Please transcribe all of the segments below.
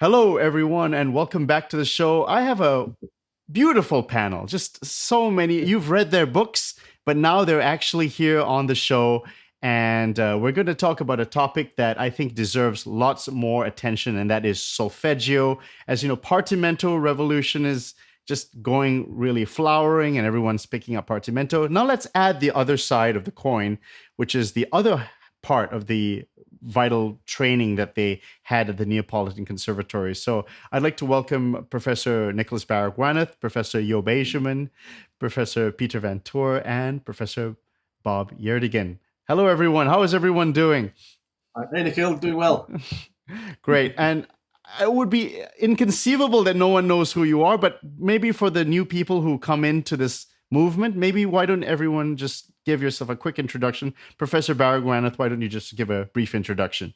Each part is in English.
Hello, everyone, and welcome back to the show. I have a beautiful panel. Just so many. You've read their books, but now they're actually here on the show. And we're going to talk about a topic that I think deserves lots more attention, and that is solfeggio. As you know, partimento revolution is just going really flowering, and everyone's picking up partimento. Now let's add the other side of the coin, which is the other part of the vital training that they had at the Neapolitan conservatory. So I'd like to welcome Professor Nicholas Baragwanath, Professor Job IJzerman, Professor Peter Van Toor, and Professor Bob Gjerdingen. Hello, everyone. How is everyone doing? Hey, Nikhil, doing well. Great. And it would be inconceivable that no one knows who you are, but maybe for the new people who come into this movement, maybe why don't everyone just give yourself a quick introduction? Professor Baragwanath, why don't you just give a brief introduction?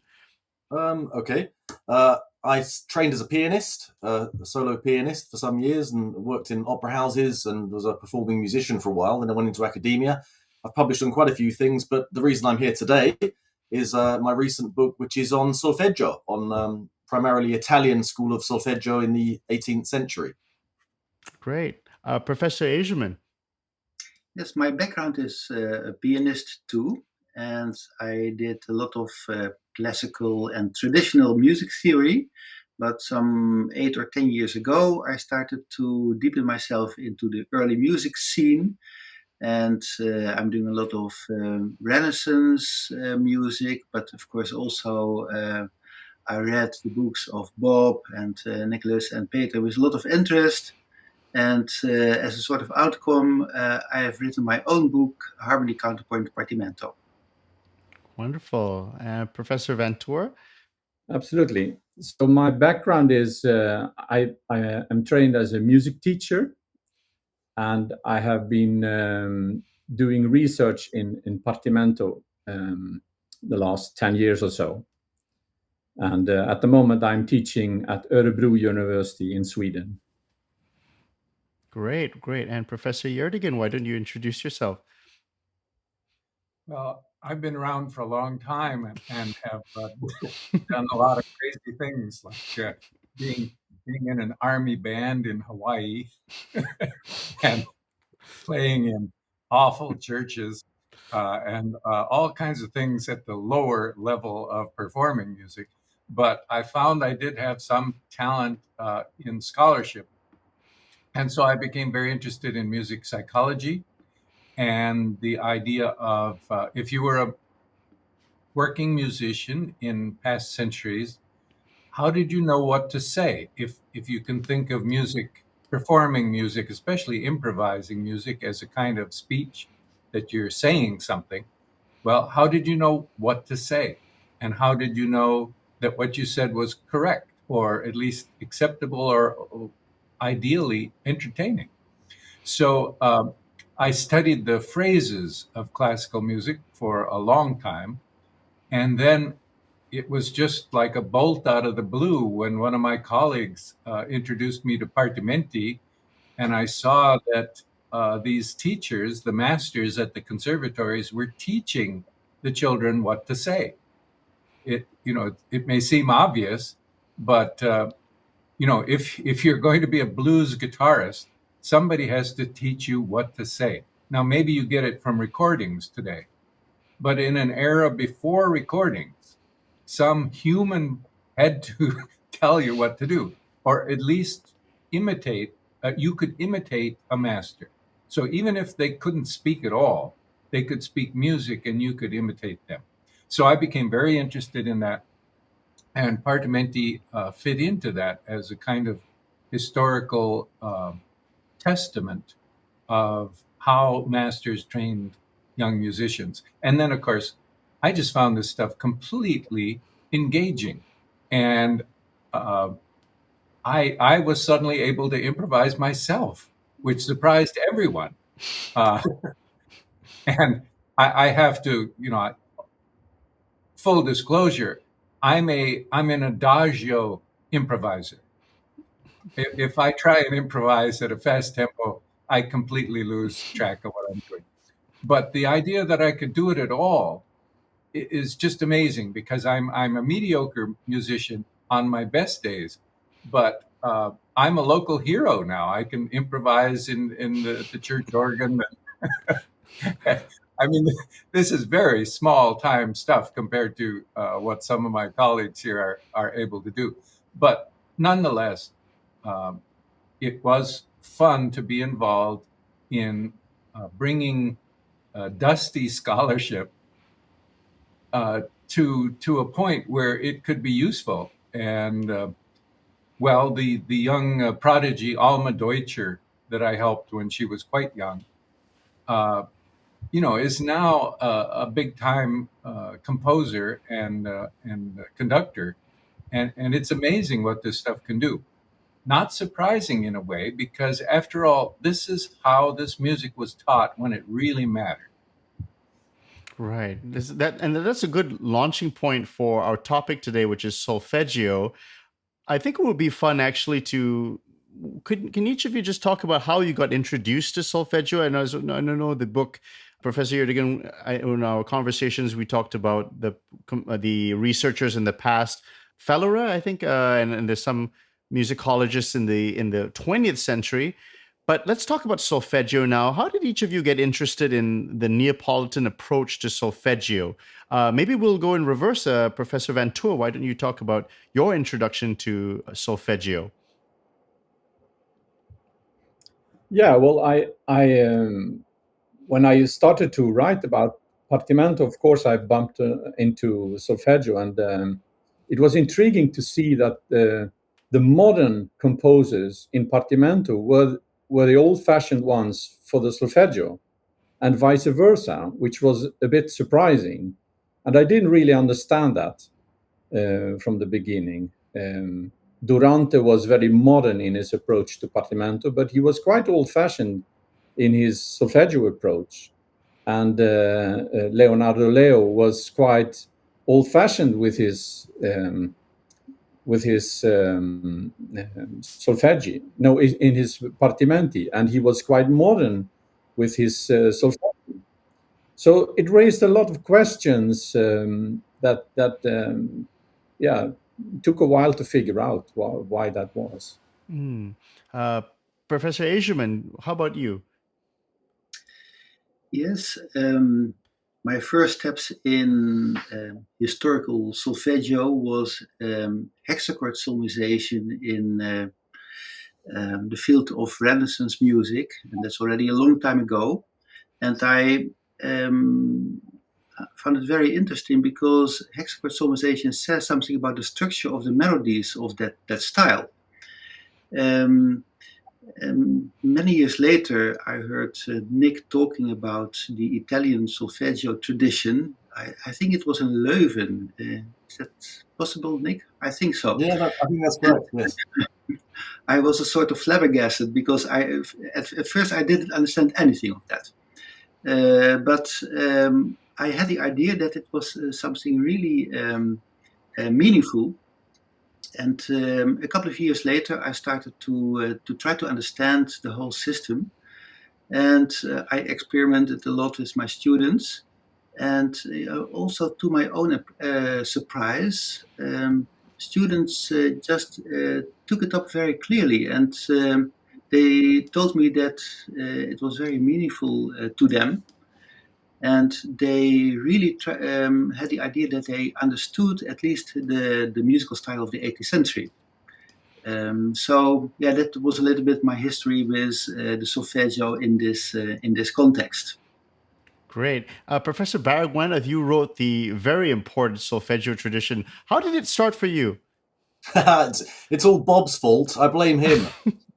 Okay. I trained as a pianist, a solo pianist for some years, and worked in opera houses and was a performing musician for a while. Then I went into academia. I've published on quite a few things, but the reason I'm here today is my recent book, which is on solfeggio, on primarily Italian school of solfeggio in the 18th century. Great. Professor IJzerman. Yes, my background is a pianist too, and I did a lot of classical and traditional music theory. But some 8 or 10 years ago, I started to deepen myself into the early music scene, and I'm doing a lot of Renaissance music, but of course also I read the books of Bob and Nicholas and Peter with a lot of interest. And as a sort of outcome, I have written my own book, Harmony, Counterpoint, Partimento. Wonderful. Professor Van Toor? Absolutely. So my background is I am trained as a music teacher, and I have been doing research in partimento the last 10 years or so. And at the moment, I'm teaching at Örebro University in Sweden. Great, great. And Professor Gjerdingen, why don't you introduce yourself? Well, I've been around for a long time and have done a lot of crazy things, like being in an army band in Hawaii and playing in awful churches and all kinds of things at the lower level of performing music. But I found I did have some talent in scholarship. And so I became very interested in music psychology and the idea of if you were a working musician in past centuries, how did you know what to say? If you can think of music, performing music, especially improvising music, as a kind of speech that you're saying something, well, how did you know what to say? And how did you know that what you said was correct, or at least acceptable, or ideally entertaining? So I studied the phrases of classical music for a long time. And then it was just like a bolt out of the blue when one of my colleagues introduced me to partimenti. And I saw that these teachers, the masters at the conservatories, were teaching the children what to say. It may seem obvious, but if you're going to be a blues guitarist, somebody has to teach you what to say. Now, maybe you get it from recordings today, but in an era before recordings, some human had to tell you what to do, or at least imitate. You could imitate a master. So even if they couldn't speak at all, they could speak music and you could imitate them. So I became very interested in that. And partimenti fit into that as a kind of historical testament of how masters trained young musicians. And then, of course, I just found this stuff completely engaging. And I was suddenly able to improvise myself, which surprised everyone. And I have to, full disclosure, I'm an adagio improviser. If I try and improvise at a fast tempo, I completely lose track of what I'm doing. But the idea that I could do it at all is just amazing, because I'm a mediocre musician on my best days, but I'm a local hero now. I can improvise in the church organ. I mean, this is very small time stuff compared to what some of my colleagues here are able to do. But nonetheless, it was fun to be involved in bringing dusty scholarship to a point where it could be useful. And well, the young prodigy Alma Deutscher that I helped when she was quite young, is now a big time composer and conductor, and it's amazing what this stuff can do. Not surprising in a way, because after all, this is how this music was taught when it really mattered. Right. That's a good launching point for our topic today, which is solfeggio. I think it would be fun actually can each of you just talk about how you got introduced to solfeggio? I know the book, Professor Gjerdingen, in our conversations, we talked about the researchers in the past, Fellere, I think, and there's some musicologists in the 20th century. But let's talk about solfeggio now. How did each of you get interested in the Neapolitan approach to solfeggio? Maybe we'll go in reverse. Professor Van Toor, why don't you talk about your introduction to solfeggio? Yeah, well, when I started to write about partimento, of course, I bumped into solfeggio, and it was intriguing to see that the modern composers in partimento were the old-fashioned ones for the solfeggio, and vice versa, which was a bit surprising. And I didn't really understand that from the beginning. Durante was very modern in his approach to partimento, but he was quite old-fashioned in his solfeggio approach. And Leonardo Leo was quite old-fashioned with his solfeggi, no, in his partimenti, and he was quite modern with his solfeggi. So it raised a lot of questions that took a while to figure out why that was. Professor IJzerman, how about you? Yes, my first steps in historical solfeggio was hexachord solmization in the field of Renaissance music, and that's already a long time ago. And I found it very interesting because hexachord solmization says something about the structure of the melodies of that style. Many years later, I heard Nick talking about the Italian solfeggio tradition. I think it was in Leuven. Is that possible, Nick? I think so. Yeah, I think that's correct. Yes. I was a sort of flabbergasted because at first I didn't understand anything of that. But I had the idea that it was something really meaningful. And a couple of years later, I started to try to understand the whole system. And I experimented a lot with my students. And also to my own surprise, students just took it up very clearly. And they told me that it was very meaningful to them. And they really had the idea that they understood at least the musical style of the 18th century. So yeah, that was a little bit my history with the solfeggio in this context. Great. Professor Baragwanath, you wrote the very important solfeggio tradition. How did it start for you? It's all Bob's fault. I blame him.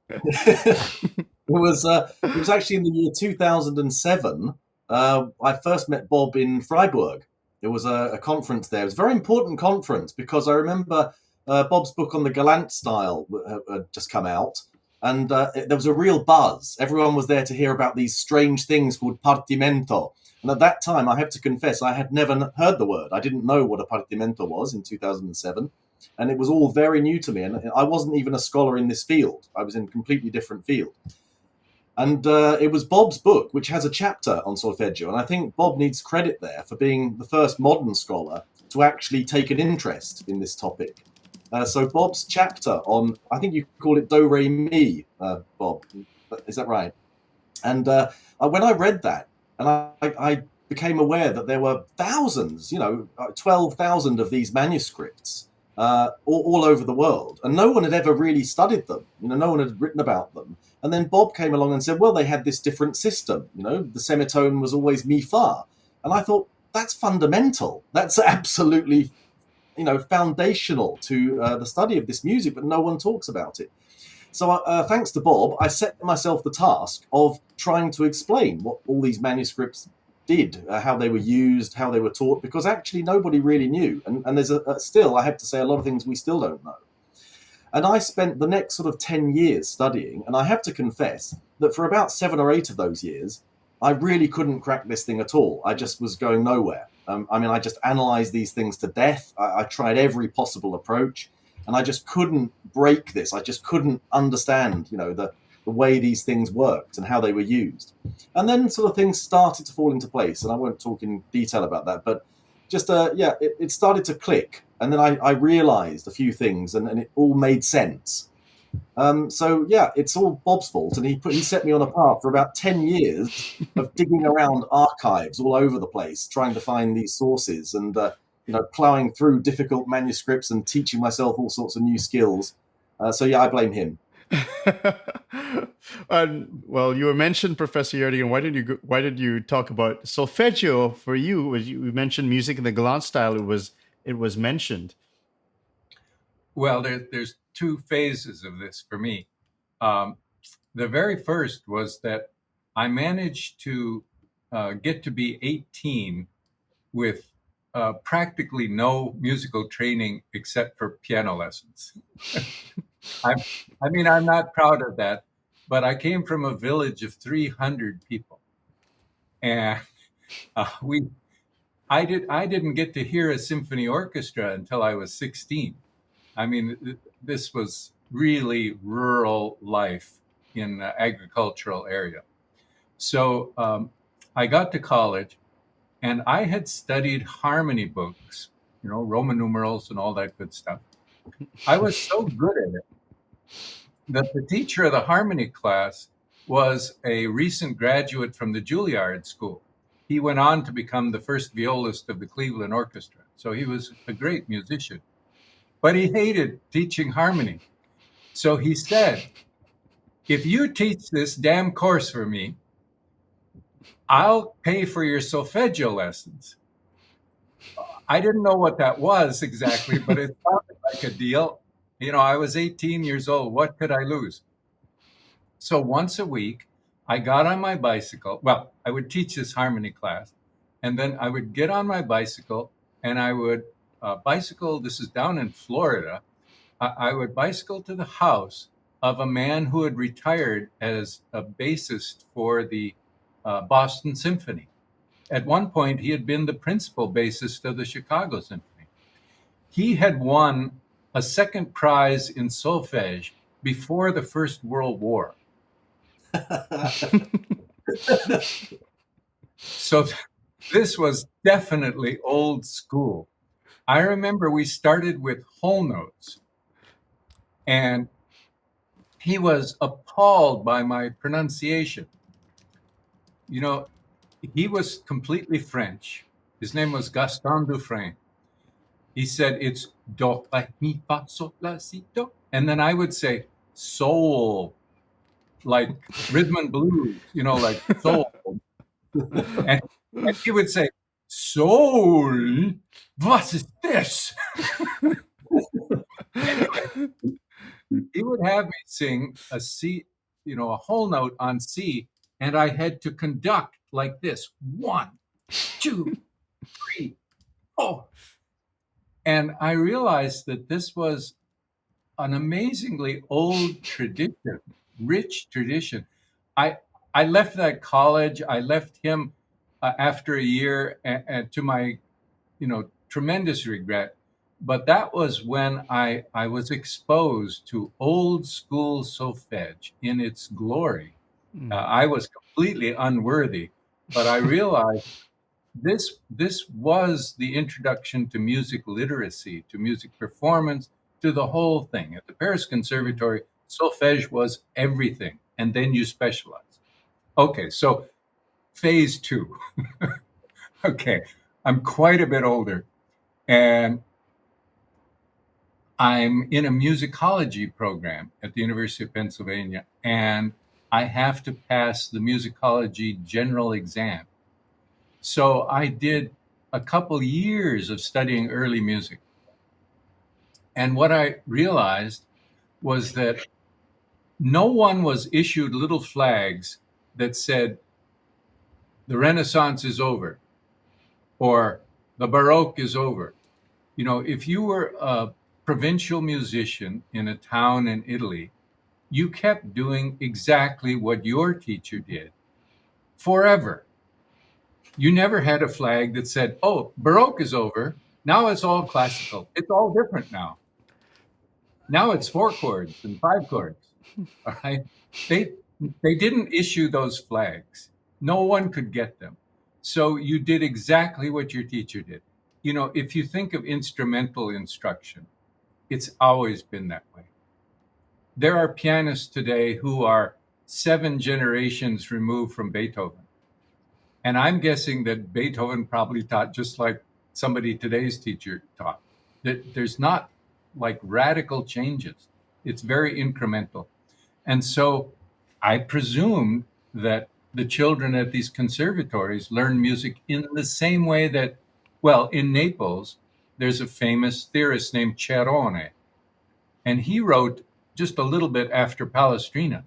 It was actually in the year 2007. I first met Bob in Freiburg. There was a conference there. It was a very important conference because I remember Bob's book on the Galant style had just come out, and there was a real buzz. Everyone was there to hear about these strange things called partimento. And at that time, I have to confess, I had never heard the word. I didn't know what a partimento was in 2007. And it was all very new to me. And I wasn't even a scholar in this field. I was in a completely different field. And it was Bob's book, which has a chapter on solfeggio. And I think Bob needs credit there for being the first modern scholar to actually take an interest in this topic. So Bob's chapter on, I think you call it Do Re Mi, Bob. Is that right? And when I read that, and I became aware that there were thousands, 12,000 of these manuscripts all over the world, and no one had ever really studied them. No one had written about them. And then Bob came along and said, well, they had this different system. The semitone was always mi fa, and I thought that's fundamental. That's absolutely, foundational to the study of this music, but no one talks about it. So thanks to Bob, I set myself the task of trying to explain what all these manuscripts did, how they were used, how they were taught, because actually nobody really knew. And there's still, I have to say, a lot of things we still don't know. And I spent the next sort of 10 years studying, and I have to confess that for about 7 or 8 of those years, I really couldn't crack this thing at all. I just was going nowhere. I just analyzed these things to death. I tried every possible approach. And I just couldn't break this. I just couldn't understand, the way these things worked and how they were used. And then sort of things started to fall into place. And I won't talk in detail about that, but just, it started to click. And then I realized a few things and it all made sense. It's all Bob's fault. And he set me on a path for about 10 years of digging around archives all over the place, trying to find these sources and, plowing through difficult manuscripts and teaching myself all sorts of new skills. I blame him. Well, you were mentioned, Professor Gjerdingen. Why did you talk about solfeggio for you? You mentioned music in the Galant style. It was mentioned. Well, there's 2 phases of this for me. The very first was that I managed to get to be 18 with practically no musical training except for piano lessons. I'm not proud of that, but I came from a village of 300 people, and I didn't get to hear a symphony orchestra until I was 16. This was really rural life in an agricultural area. So I got to college. And I had studied harmony books, Roman numerals and all that good stuff. I was so good at it that the teacher of the harmony class was a recent graduate from the Juilliard School. He went on to become the first violist of the Cleveland Orchestra. So he was a great musician. But he hated teaching harmony. So he said, if you teach this damn course for me, I'll pay for your solfeggio lessons. I didn't know what that was exactly, but it sounded like a deal. I was 18 years old. What could I lose? So once a week, I got on my bicycle. Well, I would teach this harmony class, and then I would get on my bicycle, and I would bicycle. This is down in Florida. I would bicycle to the house of a man who had retired as a bassist for the Boston Symphony. At one point, he had been the principal bassist of the Chicago Symphony. He had won a second prize in solfege before the First World War. So this was definitely old school. I remember we started with whole notes, and he was appalled by my pronunciation. He was completely French. His name was Gaston Dufresne. He said it's do, re, mi, fa, sol, la, si, do. And then I would say soul, like rhythm and blues, like soul. and he would say, soul, what is this? Anyway, he would have me sing a C, a whole note on C, and I had to conduct like this: 1, 2, 3, 4. And I realized that this was an amazingly old tradition, rich tradition. I left that college. I left him after a year, and to my, tremendous regret. But that was when I was exposed to old school solfege in its glory. I was completely unworthy, but I realized this was the introduction to music literacy, to music performance, to the whole thing. At the Paris Conservatory, solfege was everything, and then you specialize. Okay, so phase 2. Okay, I'm quite a bit older, and I'm in a musicology program at the University of Pennsylvania, and I have to pass the musicology general exam. So I did a couple years of studying early music. And what I realized was that no one was issued little flags that said, the Renaissance is over, or the Baroque is over. You know, if you were a provincial musician in a town in Italy, you kept doing exactly what your teacher did forever. You never had a flag that said, oh, Baroque is over. Now it's all classical. It's all different now. Now it's 4 chords and 5 chords. All right. They didn't issue those flags. No one could get them. So you did exactly what your teacher did. You know, if you think of instrumental instruction, it's always been that way. There are pianists today who are 7 generations removed from Beethoven. And I'm guessing that Beethoven probably taught just like somebody today's teacher taught. That there's not like radical changes. It's very incremental. And so I presumed that the children at these conservatories learn music in the same way that, well, in Naples, there's a famous theorist named Cerrone. And he wrote just a little bit after Palestrina.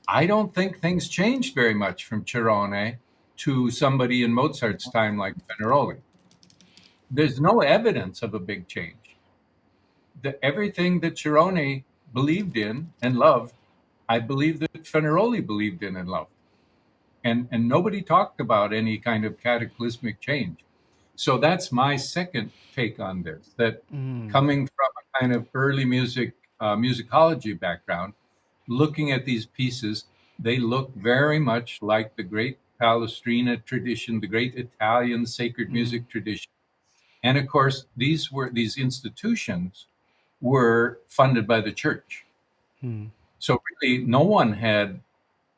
I don't think things changed very much from Cerrone to somebody in Mozart's time like Fenaroli. There's no evidence of a big change. Everything that Cerrone believed in and loved, I believe that Fenaroli believed in and loved. And nobody talked about any kind of cataclysmic change. So that's my second take on this, that coming from a kind of early musicology background, looking at these pieces, they look very much like the great Palestrina tradition, the great Italian sacred music tradition. And of course, these institutions were funded by the church. So really, no one had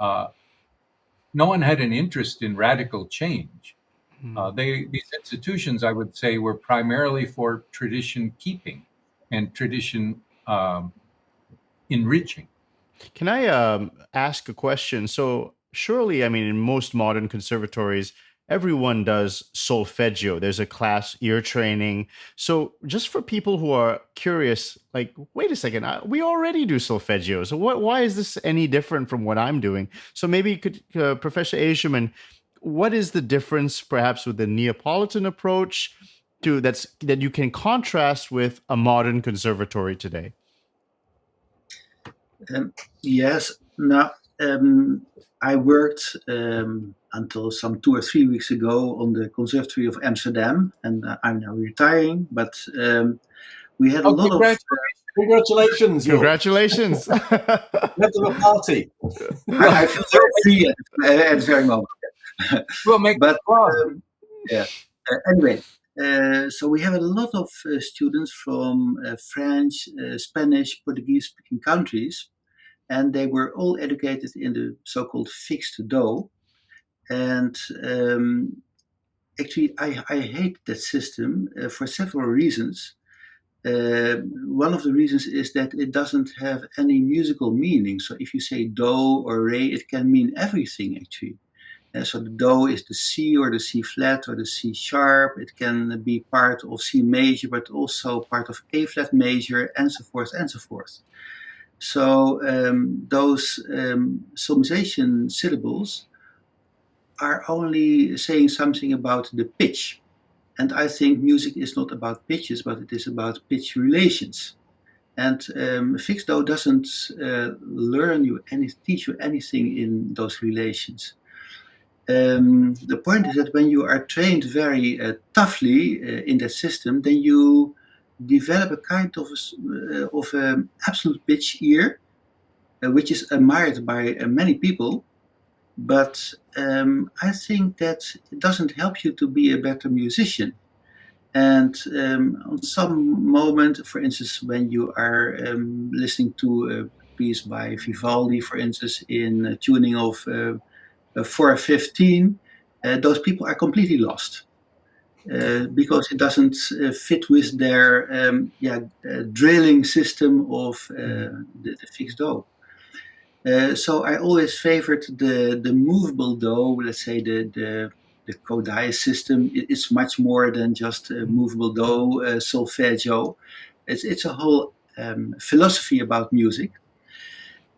an interest in radical change. These institutions, I would say, were primarily for tradition keeping and tradition enriching. Can I ask a question? So surely, I mean, in most modern conservatories, everyone does solfeggio. There's a class, ear training. So just for people who are curious, like, wait a second, we already do solfeggio. So why is this any different from what I'm doing? So maybe you could, Professor IJzerman, what is the difference perhaps with the Neapolitan approach that you can contrast with a modern conservatory today? Yes. Now, I worked until some 2 or 3 weeks ago on the Conservatory of Amsterdam, and I'm now retiring. But we had a lot of congratulations! Congratulations! Let's have a party. I feel very free at the very moment. We'll make anyway. So we have a lot of students from French, Spanish, Portuguese-speaking countries, and they were all educated in the so-called fixed do. And actually, I hate that system for several reasons. One of the reasons is that it doesn't have any musical meaning. So if you say do or re, it can mean everything, actually. So the do is the C or the C flat or the C sharp. It can be part of C major, but also part of A flat major, and so forth and so forth. So those solmization syllables are only saying something about the pitch. And I think music is not about pitches, but it is about pitch relations. And fixed do doesn't teach you anything in those relations. The point is that when you are trained very toughly in that system, then you develop a kind of absolute pitch ear, which is admired by many people. But I think that it doesn't help you to be a better musician. And on some moment, for instance, when you are listening to a piece by Vivaldi, for instance, in a tuning of 415, those people are completely lost. Because it doesn't fit with their drilling system of the fixed do. So I always favored the movable do, let's say the Kodai system. It's much more than just a movable do, solfeggio. It's a whole philosophy about music.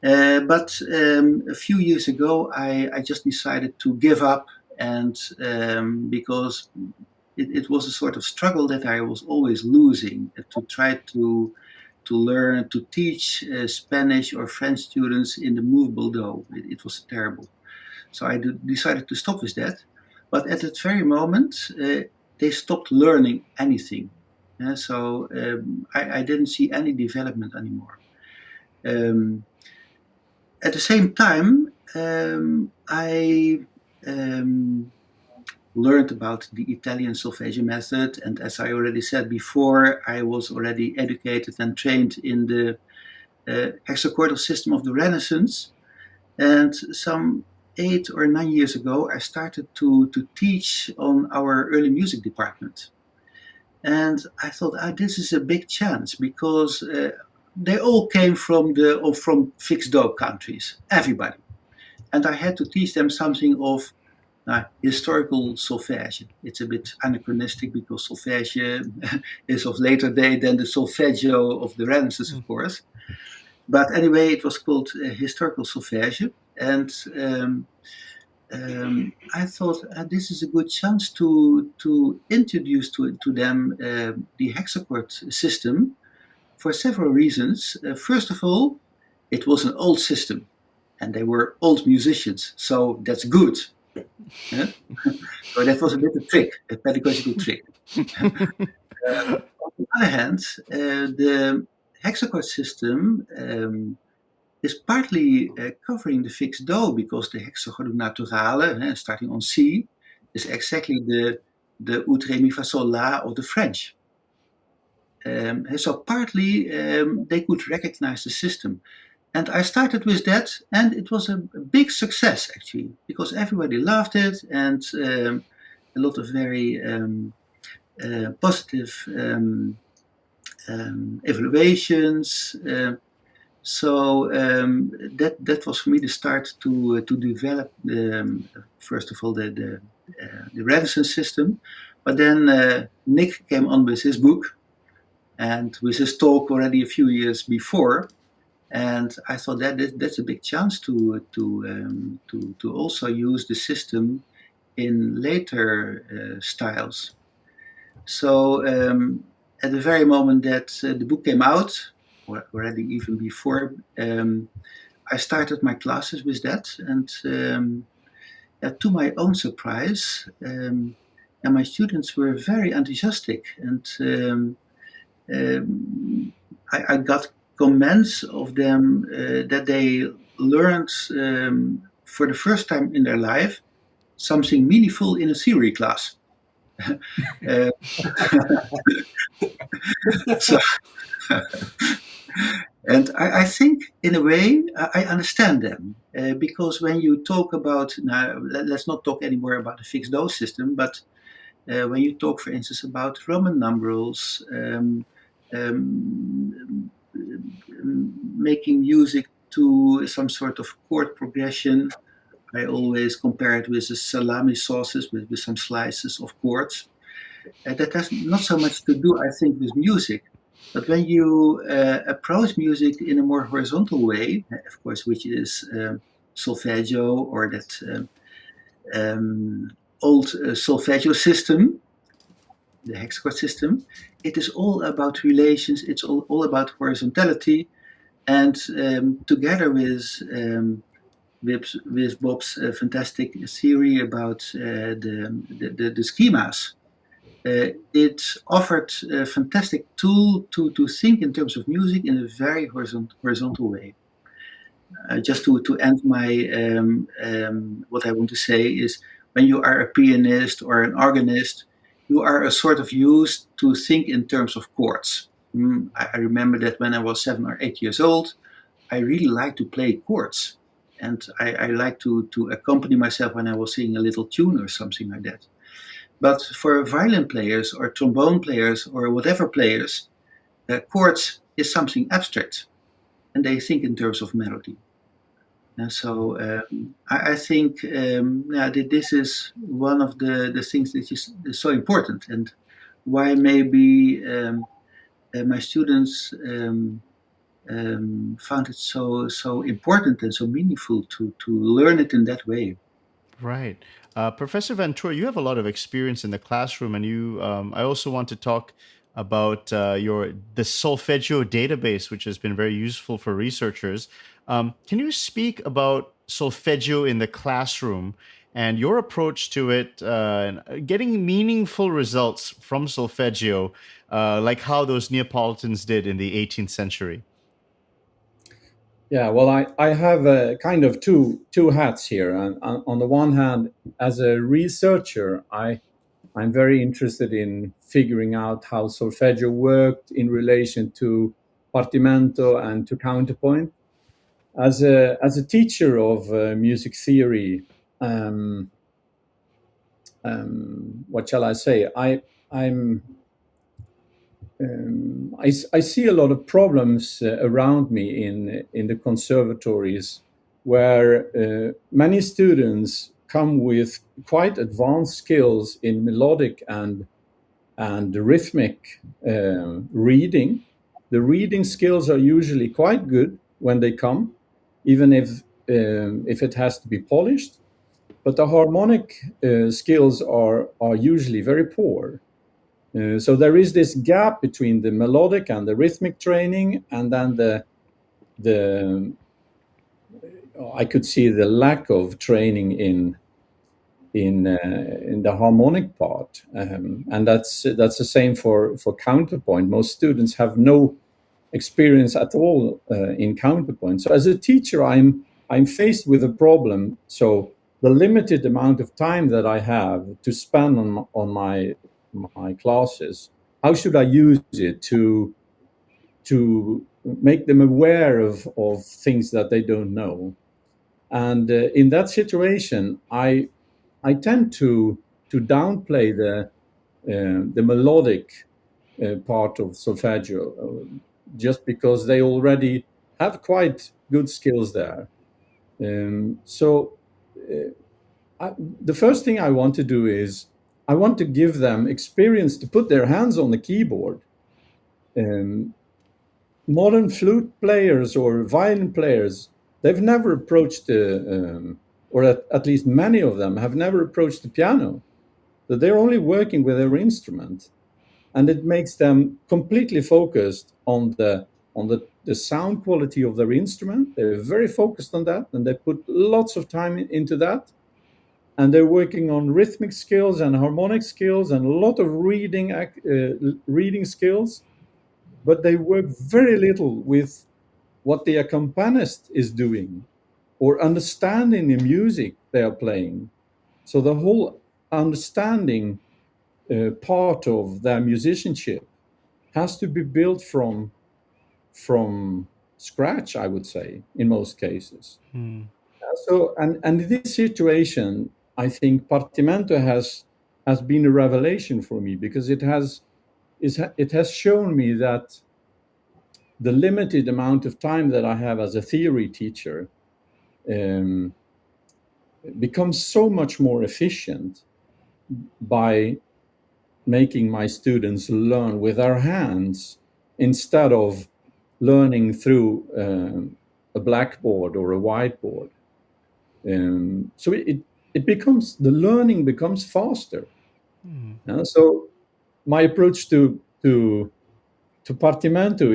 But a few years ago, I just decided to give up, and because it was a sort of struggle that I was always losing to try to learn to teach Spanish or French students in the movable do. It was terrible. So I decided to stop with that. But at that very moment, they stopped learning anything. So I didn't see any development anymore. At the same time, I learned about the Italian Solfege method, and as I already said before, I was already educated and trained in the hexachordal system of the Renaissance. And some 8 or 9 years ago, I started to teach on our early music department. And I thought, this is a big chance, because they all came from fixed do countries, everybody. And I had to teach them something of historical solfege. It's a bit anachronistic because solfege is of later day than the solfeggio of the Renaissance, of course. But anyway, it was called historical solfege. And I thought this is a good chance to introduce to them the hexachord system for several reasons. First of all, it was an old system, and they were old musicians, so that's good. Yeah? So that was a bit of trick, a pedagogical trick. On the other hand, the hexachord system is partly covering the fixed do, because the hexachordal naturale, starting on C, is exactly the ut, re, mi, fa, sol, la of the French. So partly they could recognize the system. And I started with that, and it was a big success, actually, because everybody loved it, and a lot of very positive evaluations. So that was for me the start to develop, first of all, the Renaissance system. But then Nick came on with his book, and with his talk already a few years before. And I thought that's a big chance to also use the system in later styles. So at the very moment that the book came out, or already even before, I started my classes with that. And to my own surprise, and my students were very enthusiastic. And I got comments of them that they learned for the first time in their life something meaningful in a theory class. So, and I think, in a way, I understand them, because when you talk about, now let's not talk anymore about the fixed do system, but when you talk, for instance, about Roman numerals, making music to some sort of chord progression, I always compare it with the salami sauces, with some slices of chords. That has not so much to do, I think, with music. But when you approach music in a more horizontal way, of course, which is solfeggio, or that old solfeggio system, the hexachord system, it is all about relations, it's all about horizontality. And together with Bob's fantastic theory about the schemas, it offered a fantastic tool to think in terms of music in a very horizontal way. Just to end my what I want to say is, when you are a pianist or an organist, you are a sort of used to think in terms of chords. I remember that when I was 7 or 8 years old, I really liked to play chords. And I liked to accompany myself when I was singing a little tune or something like that. But for violin players or trombone players or whatever players, chords is something abstract. And they think in terms of melody. And so I think that this is one of the things that is so important, and why maybe my students found it so important and so meaningful to learn it in that way. Right. Professor Van Toor, you have a lot of experience in the classroom, and I also want to talk about the Solfeggio database, which has been very useful for researchers. Can you speak about Solfeggio in the classroom and your approach to it, and getting meaningful results from Solfeggio, like how those Neapolitans did in the 18th century? Yeah, well, I have a kind of two hats here. And on the one hand, as a researcher, I'm very interested in figuring out how solfeggio worked in relation to partimento and to counterpoint. As a teacher of music theory, what shall I say? I see a lot of problems around me in the conservatories, where many students come with quite advanced skills in melodic and rhythmic reading. The reading skills are usually quite good when they come, even if it has to be polished. But the harmonic skills are usually very poor. So there is this gap between the melodic and the rhythmic training, and then the I could see the lack of training in the harmonic part, and that's the same for counterpoint. Most students have no experience at all in counterpoint. So as a teacher, I'm faced with a problem. So the limited amount of time that I have to spend on my classes, how should I use it to make them aware of things that they don't know? And in that situation, I tend to downplay the melodic part of solfeggio, just because they already have quite good skills there. The first thing I want to do is I want to give them experience to put their hands on the keyboard. Modern flute players or violin players, they've never approached or at least many of them have never approached the piano. So they're only working with their instrument, and it makes them completely focused on the sound quality of their instrument. They're very focused on that, and they put lots of time into that. And they're working on rhythmic skills and harmonic skills and a lot of reading skills, but they work very little with what the accompanist is doing or understanding the music they are playing. So the whole understanding part of their musicianship has to be built from scratch, I would say, in most cases. So, and in this situation, I think partimento has been a revelation for me, because it has shown me that the limited amount of time that I have as a theory teacher becomes so much more efficient by making my students learn with their hands instead of learning through a blackboard or a whiteboard. So the learning becomes faster. So my approach to partimento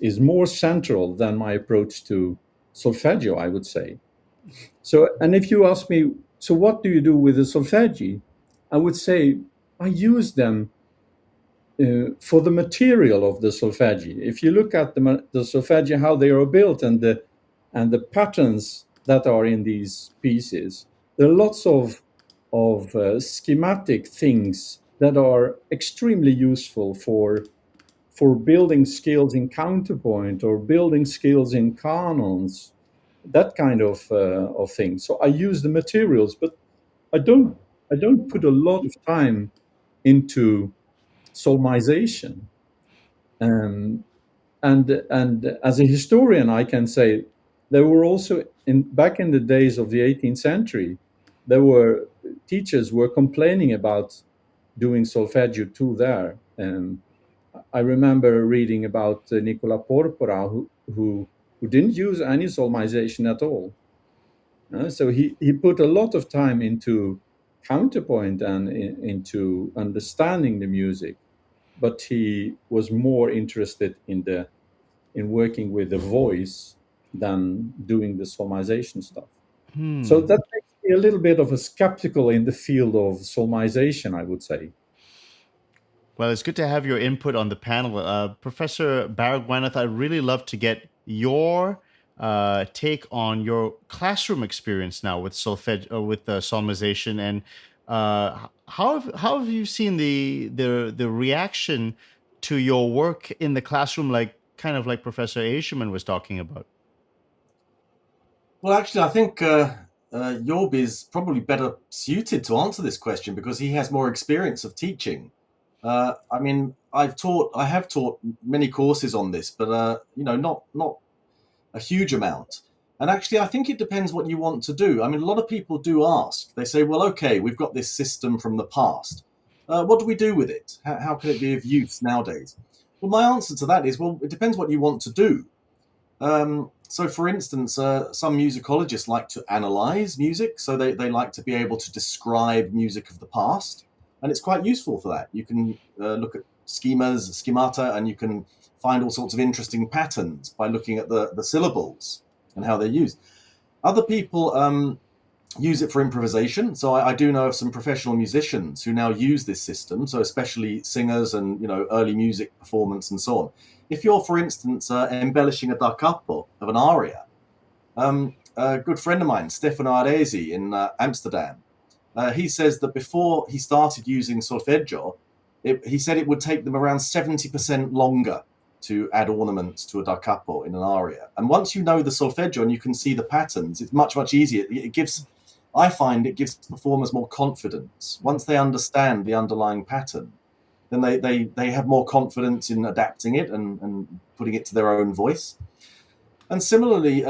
is more central than my approach to solfeggio, I would say. So, and if you ask me, so what do you do with the solfeggi? I would say I use them for the material of the solfeggi. If you look at the solfeggi, how they are built, and the patterns that are in these pieces, there are lots of schematic things that are extremely useful for building skills in counterpoint or building skills in canons, that kind of thing. So I use the materials, but I don't put a lot of time into solmization. And as a historian, I can say there were also back in the days of the 18th century, there were teachers were complaining about doing solfeggio too there. I remember reading about Nicola Porpora, who didn't use any solmization at all. So he put a lot of time into counterpoint and into understanding the music, but he was more interested in working with the voice than doing the solmization stuff. So that makes me a little bit of a skeptical in the field of solmization, I would say. Well, it's good to have your input on the panel. Professor Baragwanath, I'd really love to get your take on your classroom experience now with solfeggio, with solmization, and how have you seen the reaction to your work in the classroom, kind of like Professor IJzerman was talking about? Well, actually, I think Jorb is probably better suited to answer this question because he has more experience of teaching. I mean, I have taught many courses on this, but not a huge amount. And actually, I think it depends what you want to do. I mean, a lot of people do ask. They say, "Well, okay, we've got this system from the past. What do we do with it? How can it be of use nowadays?" Well, my answer to that is, well, it depends what you want to do. So, for instance, some musicologists like to analyze music, so they like to be able to describe music of the past. And it's quite useful for that. You can look at schemata, and you can find all sorts of interesting patterns by looking at the syllables and how they're used. Other people use it for improvisation. So I do know of some professional musicians who now use this system, so especially singers and early music performance and so on. If you're, for instance, embellishing a da capo of an aria, a good friend of mine, Stefano Aresi in Amsterdam, he says that before he started using solfeggio, he said it would take them around 70% longer to add ornaments to a da capo in an aria. And once you know the solfeggio and you can see the patterns, it's much, much easier. I find it gives performers more confidence. Once they understand the underlying pattern, then they have more confidence in adapting it and putting it to their own voice. And similarly,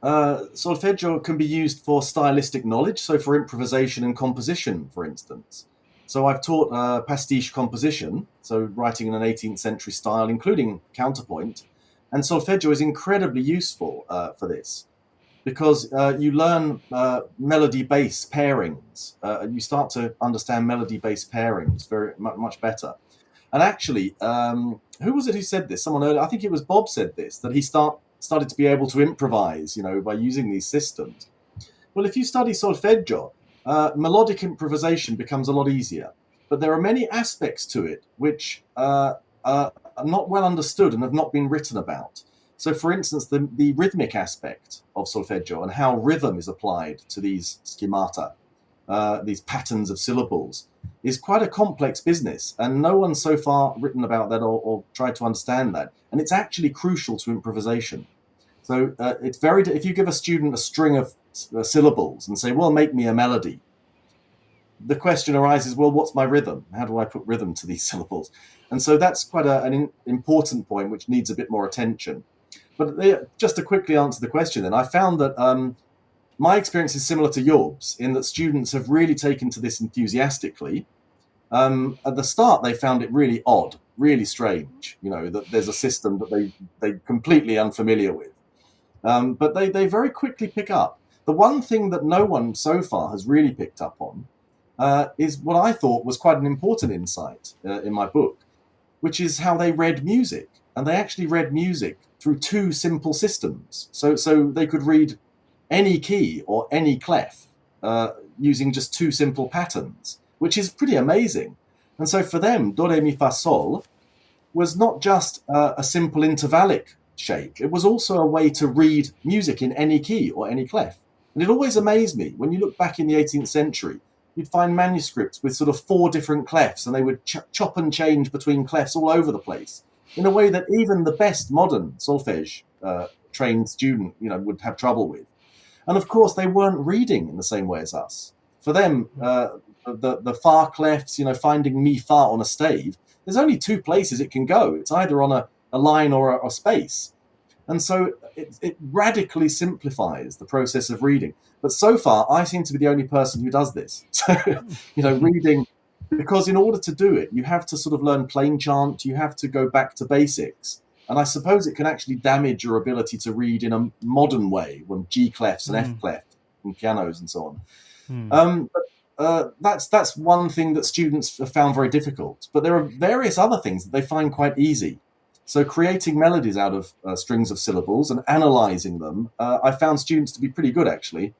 solfeggio can be used for stylistic knowledge, so for improvisation and composition, for instance. So I've taught pastiche composition, so writing in an 18th century style, including counterpoint. And solfeggio is incredibly useful for this because you learn melody-bass pairings. You start to understand melody-based pairings very much better. And actually, who was it who said this? Someone earlier, I think it was Bob said this, that he started to be able to improvise, by using these systems. Well, if you study solfeggio, melodic improvisation becomes a lot easier. But there are many aspects to it which are not well understood and have not been written about. So, for instance, the rhythmic aspect of solfeggio and how rhythm is applied to these schemata, these patterns of syllables, is quite a complex business. And no one's so far written about that or tried to understand that. And it's actually crucial to improvisation. So if you give a student a string of syllables and say, well, make me a melody, the question arises, well, what's my rhythm? How do I put rhythm to these syllables? And so that's quite an important point which needs a bit more attention. But just to quickly answer the question then, I found that my experience is similar to Jorb's in that students have really taken to this enthusiastically. At the start, they found it really odd, really strange, that there's a system that they're completely unfamiliar with. But they very quickly pick up. The one thing that no one so far has really picked up on is what I thought was quite an important insight in my book, which is how they read music. And they actually read music through two simple systems. So they could read any key or any clef using just two simple patterns, which is pretty amazing. And so for them, do, re, mi, fa, sol was not just a simple intervallic shape. It was also a way to read music in any key or any clef. And it always amazed me when you look back in the 18th century, you'd find manuscripts with sort of 4 different clefs, and they would chop and change between clefs all over the place in a way that even the best modern solfege trained student, would have trouble with. And of course, they weren't reading in the same way as us. For them, the fa clefs, finding mi fa on a stave, there's only 2 places it can go. It's either on a line or a space. And so it radically simplifies the process of reading. But so far, I seem to be the only person who does this. So, reading, because in order to do it, you have to sort of learn plain chant, you have to go back to basics. And I suppose it can actually damage your ability to read in a modern way, when G clefs and F clef and pianos and so on. That's one thing that students have found very difficult. But there are various other things that they find quite easy. So creating melodies out of strings of syllables and analyzing them, I found students to be pretty good, actually.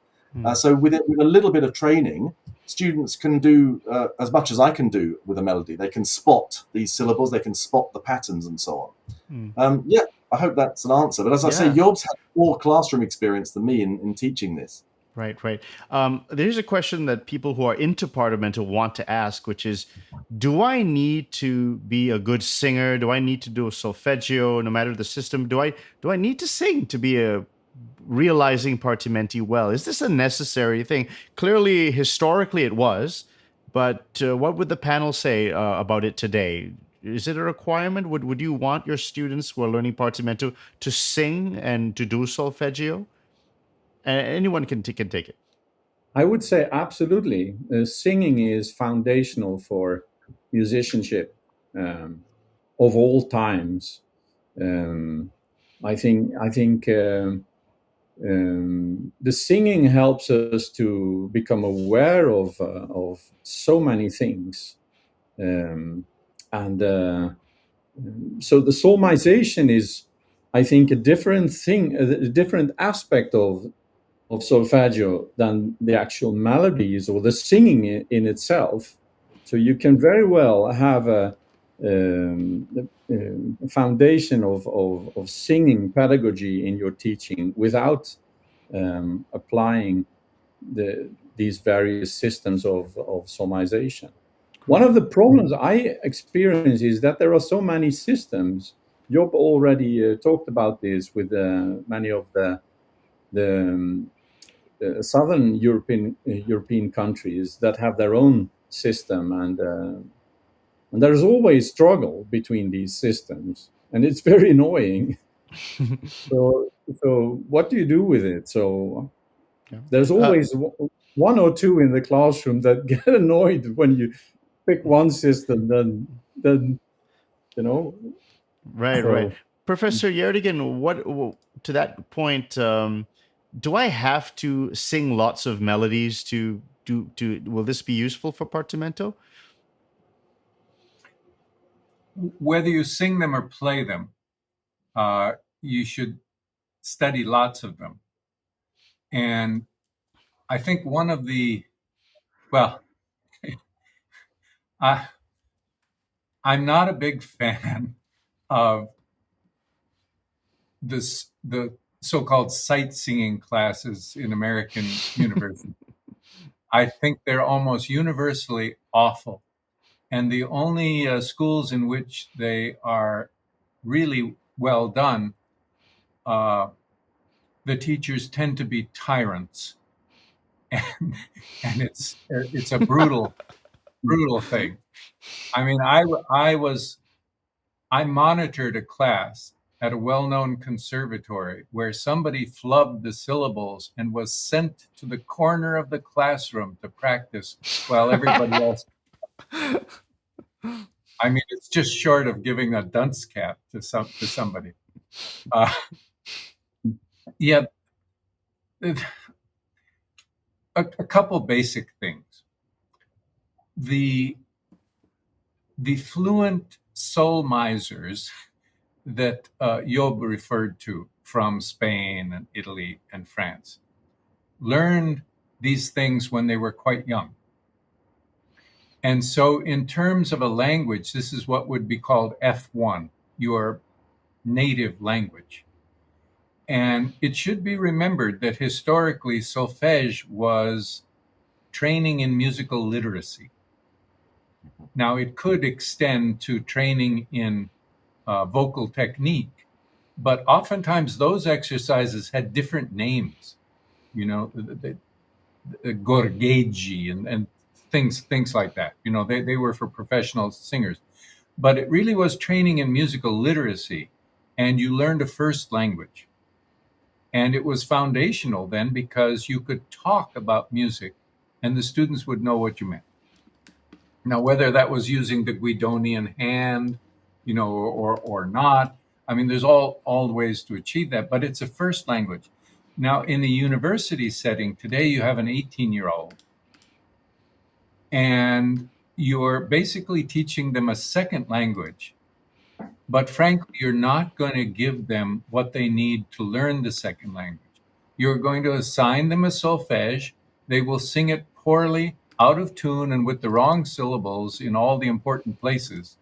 So with a little bit of training, students can do as much as I can do with a melody. They can spot these syllables, they can spot the patterns and so on. I hope that's an answer. But as I say, Job's had more classroom experience than me in teaching this. Right. There's a question that people who are into partimento want to ask, which is, do I need to be a good singer? Do I need to do a solfeggio, no matter the system? Do I need to sing to be realizing partimenti well? Is this a necessary thing? Clearly, historically, it was. But what would the panel say about it today? Is it a requirement? Would you want your students who are learning partimento to sing and to do solfeggio? Anyone can take it. I would say absolutely. Singing is foundational for musicianship of all times. I think the singing helps us to become aware of so many things, so the solmization is, I think, a different thing, a different aspect of solfeggio than the actual melodies or the singing in itself. So you can very well have a foundation of singing pedagogy in your teaching without applying these various systems of solmization. One of the problems I experience is that there are so many systems. Job already talked about this with many of the southern European countries that have their own system, and there's always struggle between these systems, and it's very annoying. So what do you do with it? So there's always one or two in the classroom that get annoyed when you pick one system, then Right. Professor Gjerdingen, what to that point? Do I have to sing lots of melodies to will this be useful for partimento? Whether you sing them or play them, you should study lots of them. And I think one of the, I'm not a big fan of the so-called sight singing classes in American universities. I think they're almost universally awful. And the only schools in which they are really well done, the teachers tend to be tyrants. And it's a brutal thing. I mean, I monitored a class at a well-known conservatory where somebody flubbed the syllables and was sent to the corner of the classroom to practice while everybody else. I mean, it's just short of giving a dunce cap to somebody. A couple basic things. The fluent solmizers that Job referred to from Spain and Italy and France learned these things when they were quite young. And so in terms of a language, this is what would be called F1, your native language. And it should be remembered that historically solfege was training in musical literacy. Now, it could extend to training in vocal technique, but oftentimes those exercises had different names, the gorgheggi and things like that. They were for professional singers. But it really was training in musical literacy, and you learned a first language. And it was foundational then because you could talk about music and the students would know what you meant. Now, whether that was using the Guidonian hand, or not, I mean, there's all ways to achieve that, but it's a first language. Now, in a university setting, today you have an 18-year-old, and you're basically teaching them a second language. But frankly, you're not going to give them what they need to learn the second language. You're going to assign them a solfege. They will sing it poorly, out of tune, and with the wrong syllables in all the important places.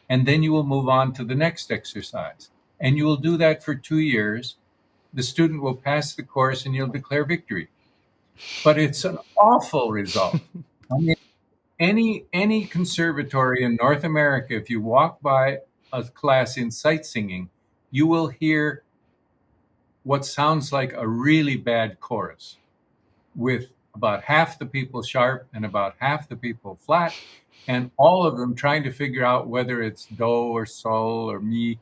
And then you will move on to the next exercise. And you will do that for 2 years. The student will pass the course and you'll declare victory. But it's an awful result. I mean, any conservatory in North America, if you walk by a class in sight singing, you will hear what sounds like a really bad chorus with about half the people sharp and about half the people flat, and all of them trying to figure out whether it's do or sol or mi.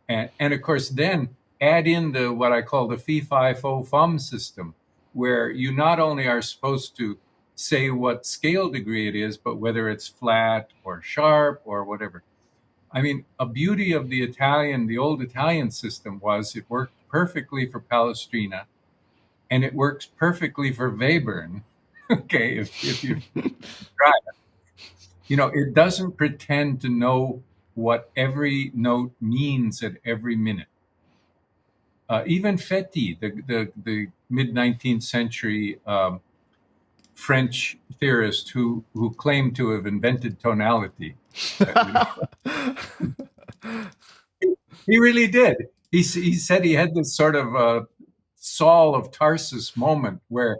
And of course, then add in what I call the fee, fi, fo, fum system, where you not only are supposed to say what scale degree it is, but whether it's flat or sharp or whatever. I mean, a beauty of the old Italian system was it worked perfectly for Palestrina, and it works perfectly for Webern. Okay, if you try it. It doesn't pretend to know what every note means at every minute. Even Fetti, the mid-19th century French theorist who claimed to have invented tonality. He really did. He said he had this sort of Saul of Tarsus moment where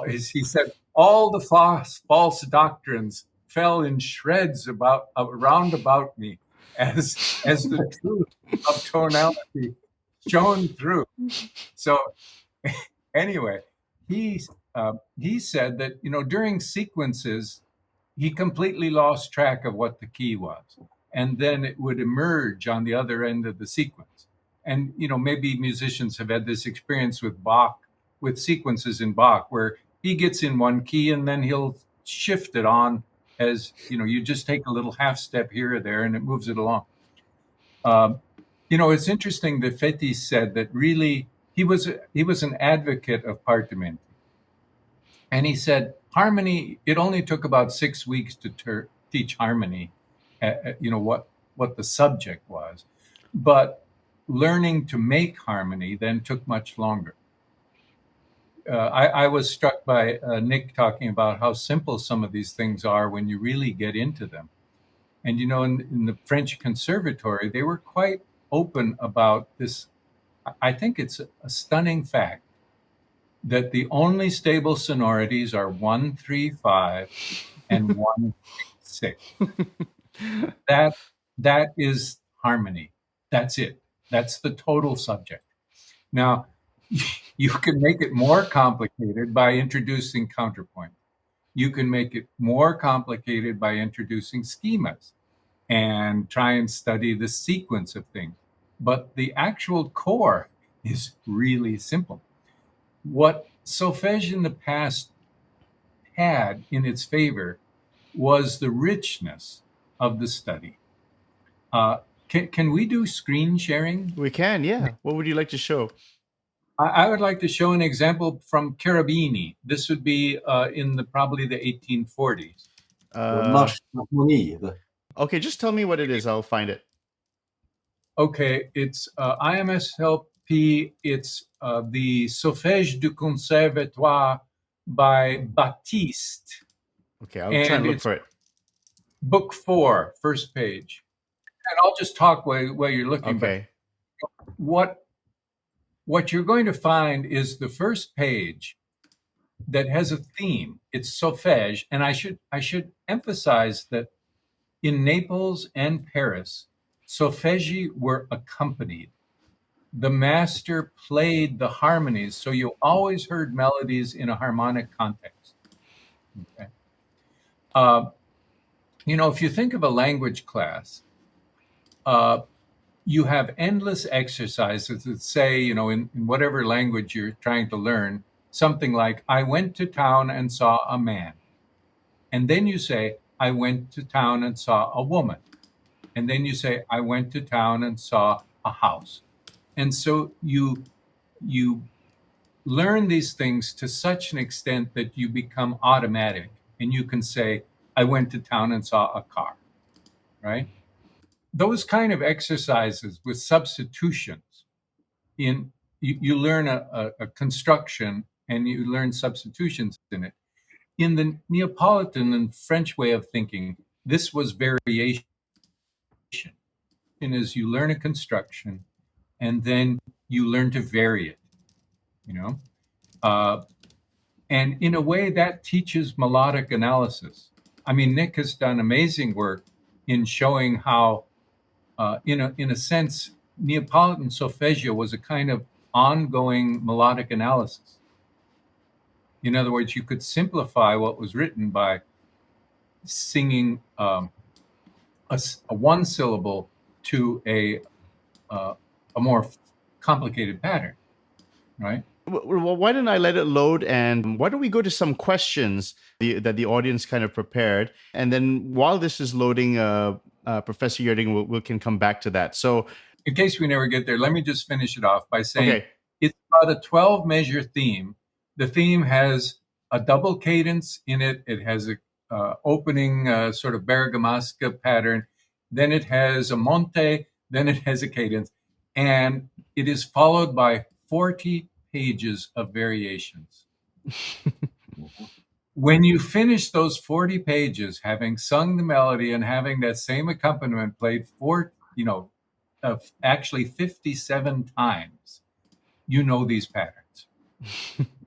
he said all the false doctrines fell in shreds round about me as the truth of tonality shone through. So anyway, he said that during sequences he completely lost track of what the key was, and then it would emerge on the other end of the sequence. And maybe musicians have had this experience with Bach, with sequences in Bach, where he gets in one key and then he'll shift it on as you just take a little half step here or there and it moves it along. It's interesting that Fetti said that really he was an advocate of partimenti. And he said harmony, it only took about 6 weeks to teach harmony, what the subject was. But learning to make harmony then took much longer. I was struck by Nick talking about how simple some of these things are when you really get into them. And, in the French conservatory, they were quite open about this. I think it's a stunning fact that the only stable sonorities are 1, 3, 5 and 1, 6. That is harmony. That's it. That's the total subject. Now, you can make it more complicated by introducing counterpoint. You can make it more complicated by introducing schemas and try and study the sequence of things. But the actual core is really simple. What Solfege in the past had in its favor was the richness of the study. Can we do screen sharing? We can, yeah. What would you like to show? I would like to show an example from Cherubini. This would be in probably the 1840s. Okay, just tell me what it is. I'll find it. Okay, it's IMSLP. It's the Solfège du Conservatoire by Batiste. Okay, I'll try and look for it. Book 4, first page. And I'll just talk while you're looking. Okay. What you're going to find is the first page that has a theme. It's solfege, and I should emphasize that in Naples and Paris, solfeggi were accompanied. The master played the harmonies, so you always heard melodies in a harmonic context. Okay. If you think of a language class, you have endless exercises that say, in whatever language you're trying to learn, something like, I went to town and saw a man. And then you say, I went to town and saw a woman. And then you say, I went to town and saw a house. And so you learn these things to such an extent that you become automatic. And you can say, I went to town and saw a car, right? Those kind of exercises with substitutions, you learn a construction and you learn substitutions in it. In the Neapolitan and French way of thinking, this was variation. And as you learn a construction, and then you learn to vary it, and in a way that teaches melodic analysis. I mean, Nick has done amazing work in showing how, in a sense, Neapolitan solfeggio was a kind of ongoing melodic analysis. In other words, you could simplify what was written by singing a one syllable to a more complicated pattern, right? Well, why don't I let it load, and why don't we go to some questions that the audience kind of prepared, and then while this is loading, Professor Gjerdingen, we can come back to that. So, in case we never get there, let me just finish it off by saying, okay, it's about a 12-measure theme. The theme has a double cadence in it. It has a opening sort of Baragwanath pattern. Then it has a monte. Then it has a cadence. And it is followed by 40 pages of variations. When you finish those 40 pages, having sung the melody and having that same accompaniment played actually 57 times, you know these patterns.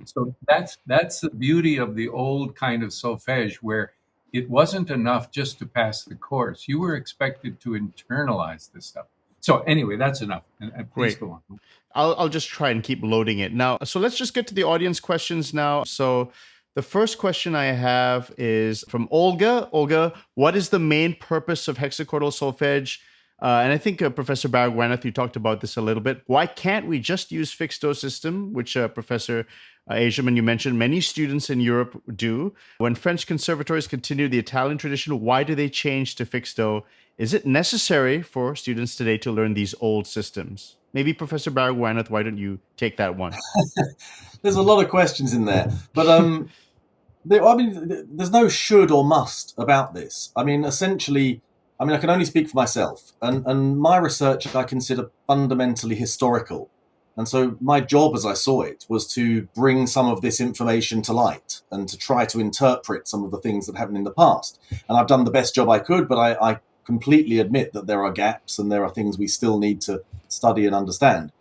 So that's the beauty of the old kind of solfege, where it wasn't enough just to pass the course. You were expected to internalize this stuff. So anyway, that's enough. And please Great. go on. I'll just try and keep loading it now. So let's just get to the audience questions now. So the first question I have is from Olga. Olga, what is the main purpose of hexachordal solfege? And I think Professor Baragwanath, you talked about this a little bit. Why can't we just use fixed dose system, which Professor IJzerman, you mentioned many students in Europe do. When French conservatories continue the Italian tradition, why do they change to fixed dose? Is it necessary for students today to learn these old systems? Maybe Professor Baragwanath, why don't you take that one? There's a lot of questions in there, but there's no should or must about this. I mean, essentially, I can only speak for myself, and my research I consider fundamentally historical. And so my job, as I saw it, was to bring some of this information to light and to try to interpret some of the things that happened in the past. And I've done the best job I could, but I completely admit that there are gaps and there are things we still need to study and understand.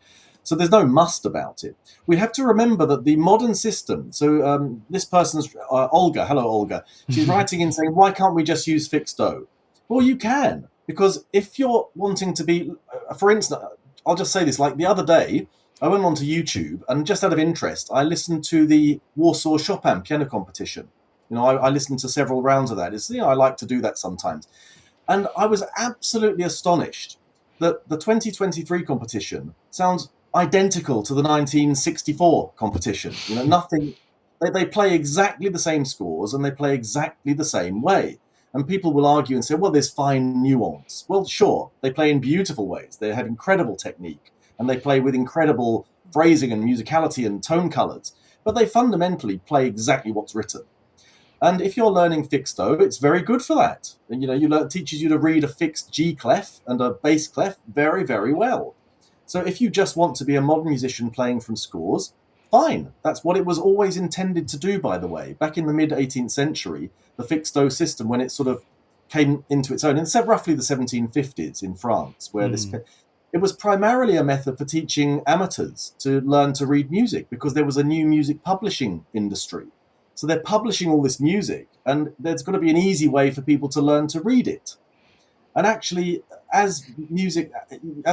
So there's no must about it. We have to remember that the modern system, so this person's, Olga, hello Olga, she's writing in saying, why can't we just use fixed dose? Well, you can, because if you're wanting to be, for instance, I'll just say this, like the other day, I went onto YouTube and just out of interest, I listened to the Warsaw Chopin piano competition. I listened to several rounds of that. I like to do that sometimes. And I was absolutely astonished that the 2023 competition sounds identical to the 1964 competition. Nothing, they play exactly the same scores and they play exactly the same way. And people will argue and say, well, there's fine nuance. Well, sure, they play in beautiful ways. They have incredible technique and they play with incredible phrasing and musicality and tone colors, but they fundamentally play exactly what's written. And if you're learning fixed dose, it's very good for that. And, it teaches you to read a fixed G clef and a bass clef very, very well. So if you just want to be a modern musician playing from scores, fine. That's what it was always intended to do, by the way. Back in the mid-18th century, the fixed dose system, when it sort of came into its own, in roughly the 1750s in France, where it was primarily a method for teaching amateurs to learn to read music because there was a new music publishing industry. So they're publishing all this music, and there's got to be an easy way for people to learn to read it. And actually, as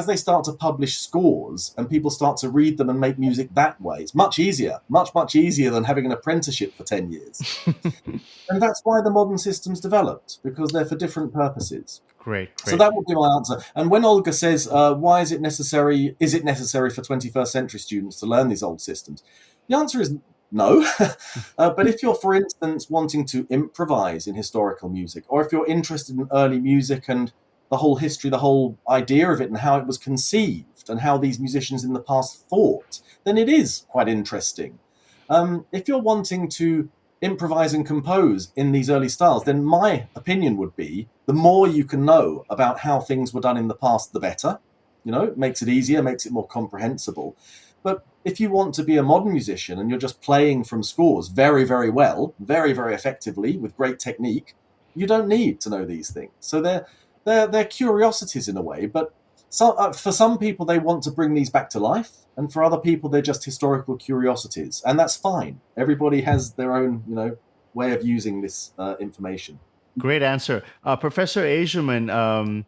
they start to publish scores and people start to read them and make music that way, it's much easier, much easier than having an apprenticeship for 10 years. And that's why the modern systems developed, because they're for different purposes. Great. So that would be my answer. And when Olga says, why is it necessary? Is it necessary for 21st century students to learn these old systems? The answer is no. But if you're, for instance, wanting to improvise in historical music, or if you're interested in early music and the whole history, the whole idea of it and how it was conceived and how these musicians in the past thought, then it is quite interesting. If you're wanting to improvise and compose in these early styles, then my opinion would be the more you can know about how things were done in the past, the better. It makes it easier, makes it more comprehensible. But if you want to be a modern musician and you're just playing from scores very, very well, very, very effectively with great technique, you don't need to know these things. So they're curiosities in a way, but for some people, they want to bring these back to life, and for other people, they're just historical curiosities, and that's fine. Everybody has their own, way of using this information. Great answer. Professor IJzerman,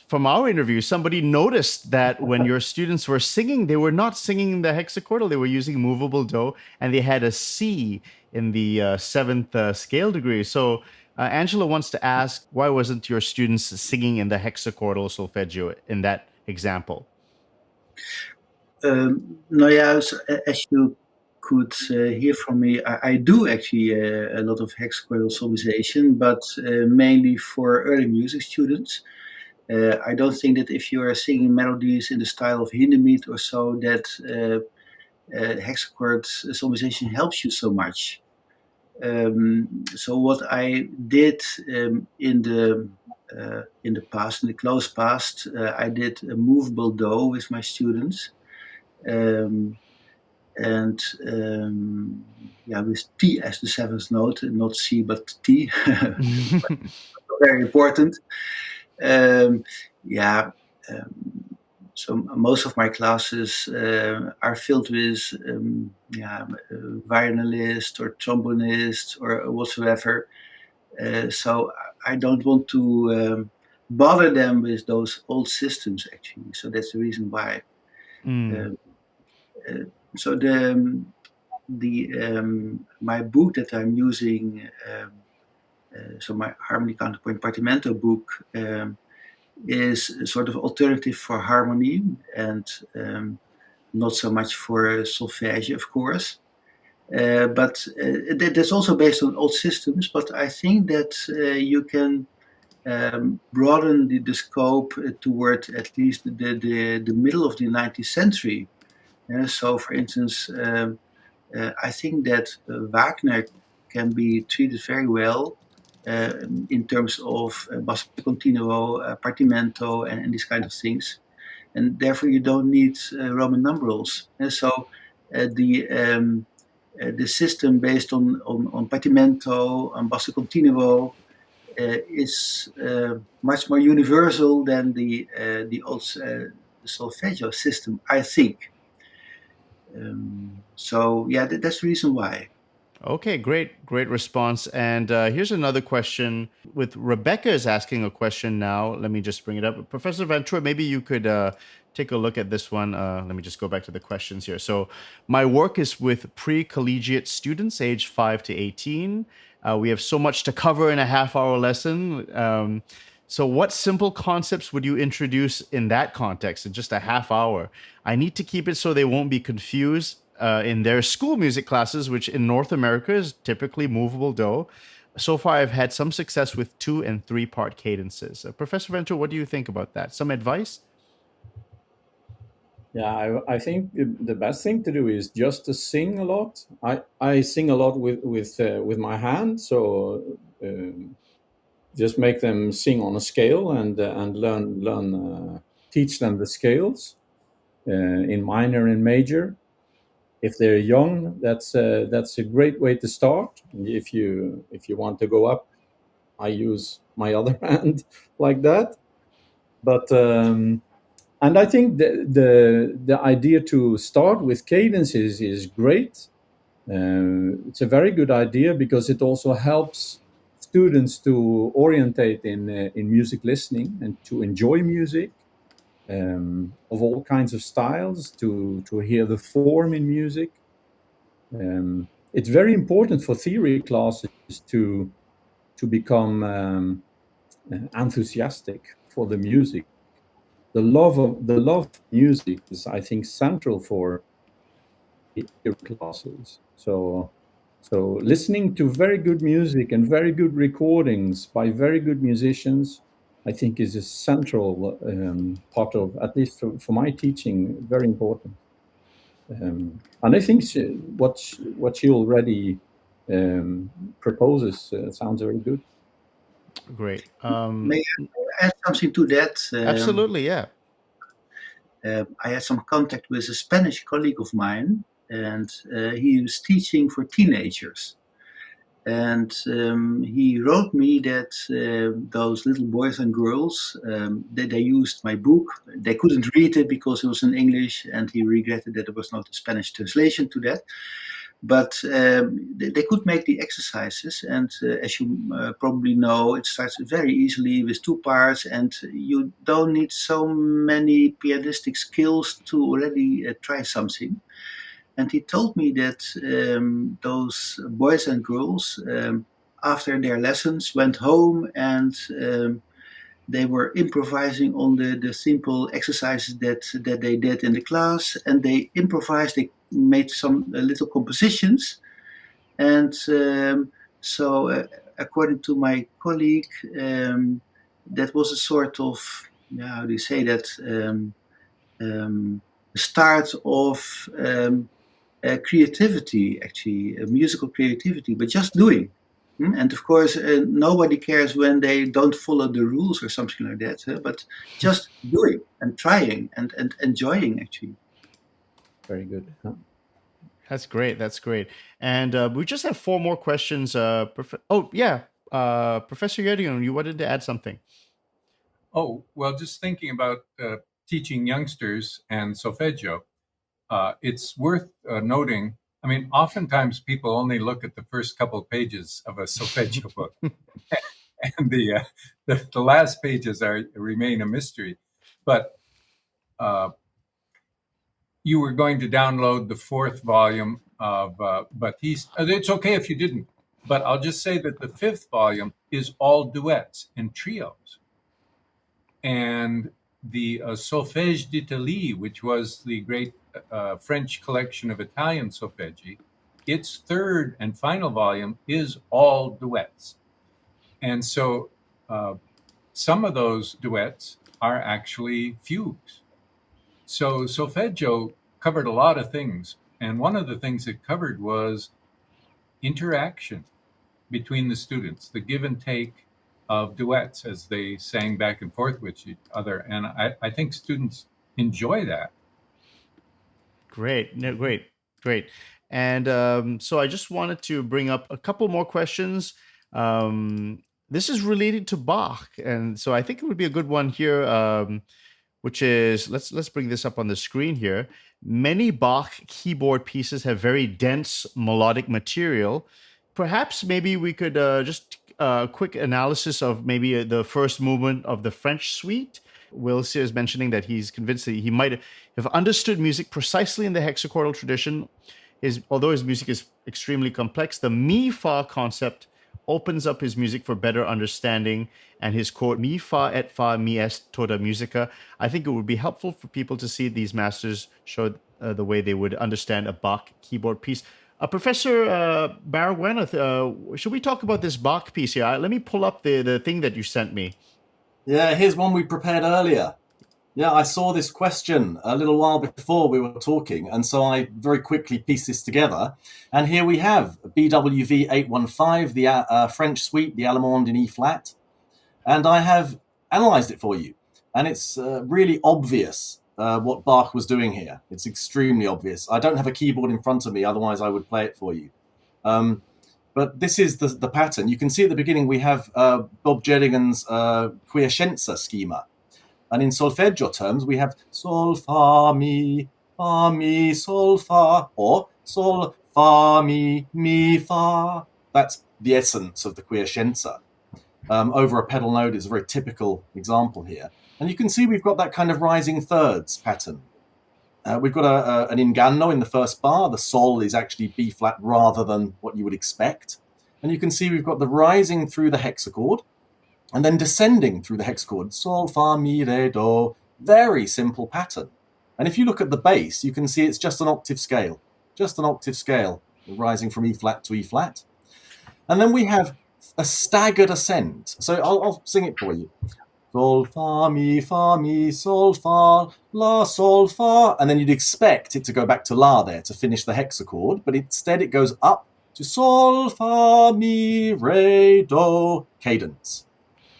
from our interview, somebody noticed that when your students were singing, they were not singing the hexachordal, they were using movable do, and they had a C in the seventh scale degree. So Angela wants to ask, why wasn't your students singing in the hexachordal solfeggio in that example? As you could hear from me, I do actually a lot of hexachordal solmization, but mainly for early music students. I don't think that if you are singing melodies in the style of Hindemith or so, that hexachord solmization helps you so much. So what I did in the past, in the close past, I did a movable do with my students, with T as the seventh note, not C but T. Very important. So most of my classes are filled with violinists or trombonists or whatsoever. So I don't want to bother them with those old systems, actually. So that's the reason why. So my book that I'm using, so my harmony counterpoint partimento book, is a sort of alternative for harmony and not so much for solfege, of course. But that's also based on old systems. But I think that you can broaden the scope toward at least the middle of the 19th century. So, for instance, I think that Wagner can be treated very well in terms of basso continuo, partimento, and these kind of things. And therefore, you don't need Roman numerals. And so the system based on partimento, on basso continuo, is much more universal than the old solfeggio system, I think. That's the reason why. Okay, great response. And here's another question. With Rebecca is asking a question now. Let me just bring it up. Professor Ventura, maybe you could take a look at this one. Let me just go back to the questions here. So my work is with pre-collegiate students aged 5 to 18. We have so much to cover in a half-hour lesson. So what simple concepts would you introduce in that context in just a half hour? I need to keep it so they won't be confused in their school music classes, which in North America is typically movable do. So far, I've had some success with 2 and 3 part cadences. Professor Ventura, what do you think about that? Some advice? Yeah, I think the best thing to do is just to sing a lot. I sing a lot with my hand, so just make them sing on a scale and learn teach them the scales in minor and major. If they're young, that's a great way to start. If you want to go up, I use my other hand like that. But and I think the idea to start with cadences is great. It's a very good idea because it also helps students to orientate in music listening and to enjoy music of all kinds of styles, to hear the form in music. It's very important for theory classes to become enthusiastic for the music. The love of music is, I think, central for theory classes. So listening to very good music and very good recordings by very good musicians, I think, is a central part of, at least for my teaching, very important. And I think what she already proposes sounds very good. Great. May I add something to that? Absolutely, yeah. I had some contact with a Spanish colleague of mine, and he was teaching for teenagers. And he wrote me that those little boys and girls, that they used my book. They couldn't read it because it was in English, and he regretted that there was not a Spanish translation to that. But they could make the exercises, and as you probably know, it starts very easily with 2 parts, and you don't need so many pianistic skills to already try something. And he told me that those boys and girls, after their lessons, went home and they were improvising on the simple exercises that they did in the class, and they improvised. They made some little compositions, and so according to my colleague, that was a sort of, how do you say that, start of creativity, actually, musical creativity, but just doing. And of course, nobody cares when they don't follow the rules or something like that, but just doing and trying and enjoying, actually. Very good. Huh? That's great. That's great. And we just have 4 more questions. Professor Gjerdingen, you wanted to add something? Oh, well, just thinking about teaching youngsters and solfeggio, it's worth noting. I mean, oftentimes people only look at the first couple of pages of a solfeggio book, and the last pages remain a mystery. But you were going to download the 4th volume of Batiste. It's okay if you didn't, but I'll just say that the 5th volume is all duets and trios. And the Solfege d'Italie, which was the great French collection of Italian solfeggi, its 3rd and final volume is all duets. And so some of those duets are actually fugues. So solfeggio covered a lot of things. And one of the things it covered was interaction between the students, the give and take of duets as they sang back and forth with each other. And I think students enjoy that. Great. No, great. And so I just wanted to bring up a couple more questions. This is related to Bach. And so I think it would be a good one here, which is, let's bring this up on the screen here. Many Bach keyboard pieces have very dense melodic material. Perhaps maybe we could just a quick analysis of maybe the first movement of the French suite. Wills is mentioning that he's convinced that he might have understood music precisely in the hexachordal tradition. Although his music is extremely complex, the mi-fa concept opens up his music for better understanding, and his quote, mi fa et fa mi est toda musica. I think it would be helpful for people to see these masters show the way they would understand a Bach keyboard piece. Professor Baragwanath, should we talk about this Bach piece here? Let me pull up the thing that you sent me. Yeah, here's one we prepared earlier. Yeah, I saw this question a little while before we were talking, and so I very quickly pieced this together. And here we have BWV 815, the French suite, the Allemande in E flat. And I have analyzed it for you. And it's really obvious what Bach was doing here. It's extremely obvious. I don't have a keyboard in front of me, otherwise I would play it for you. But this is the pattern. You can see at the beginning we have Bob Gjerdingen's quiescenza schema. And in solfeggio terms, we have sol, fa, mi, sol, fa, or sol, fa, mi, fa. That's the essence of the quiescenza. Over a pedal note is a very typical example here. And you can see we've got that kind of rising thirds pattern. We've got an inganno in the first bar. The sol is actually B flat rather than what you would expect. And you can see we've got the rising through the hexachord and then descending through the hexachord. Sol, fa, mi, re, do. Very simple pattern. And if you look at the bass, you can see it's just an octave scale. Just an octave scale, rising from E flat to E flat. And then we have a staggered ascent. So I'll sing it for you. Sol, fa, mi, sol, fa, la, sol, fa. And then you'd expect it to go back to la there to finish the hexachord, but instead it goes up to sol, fa, mi, re, do, cadence.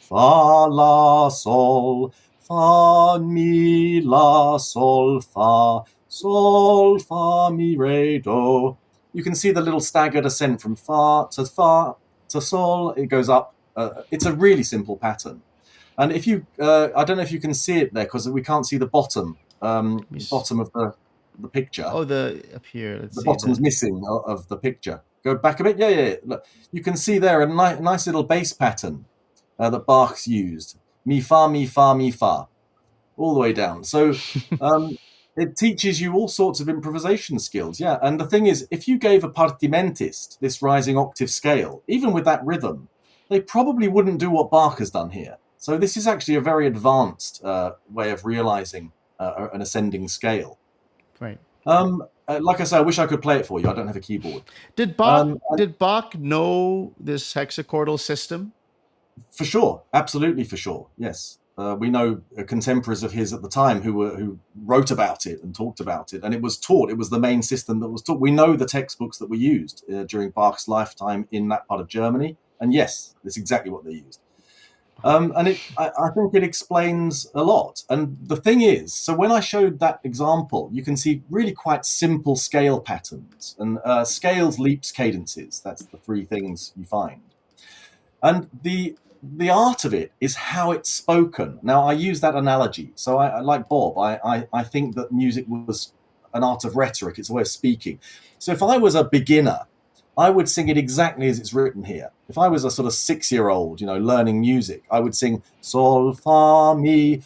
Fa, la, sol, fa, mi, la, sol, fa, mi, re, do. You can see the little staggered ascent from fa to sol. It goes up. It's a really simple pattern. And if you, I don't know if you can see it there because we can't see the bottom of the picture. Oh, up here. Let's the see bottom's missing of the picture. Go back a bit. Yeah. Look, you can see there a nice little bass pattern that Bach's used. Mi, fa, mi, fa, mi, fa. All the way down. So it teaches you all sorts of improvisation skills. Yeah. And the thing is, if you gave a partimentist this rising octave scale, even with that rhythm, they probably wouldn't do what Bach has done here. So this is actually a very advanced way of realizing an ascending scale. Right. Like I say, I wish I could play it for you. I don't have a keyboard. Did Bach know this hexachordal system? For sure, absolutely, for sure. Yes, we know contemporaries of his at the time who wrote about it and talked about it, and it was taught. It was the main system that was taught. We know the textbooks that were used during Bach's lifetime in that part of Germany, and yes, that's exactly what they used. And I think it explains a lot. And the thing is, so when I showed that example, you can see really quite simple scale patterns and scales, leaps, cadences. That's the three things you find. And the art of it is how it's spoken. Now, I use that analogy. So I like Bob, I think that music was an art of rhetoric. It's a way of speaking. So if I was a beginner, I would sing it exactly as it's written here. If I was a sort of 6-year-old, learning music, I would sing sol, fa, mi,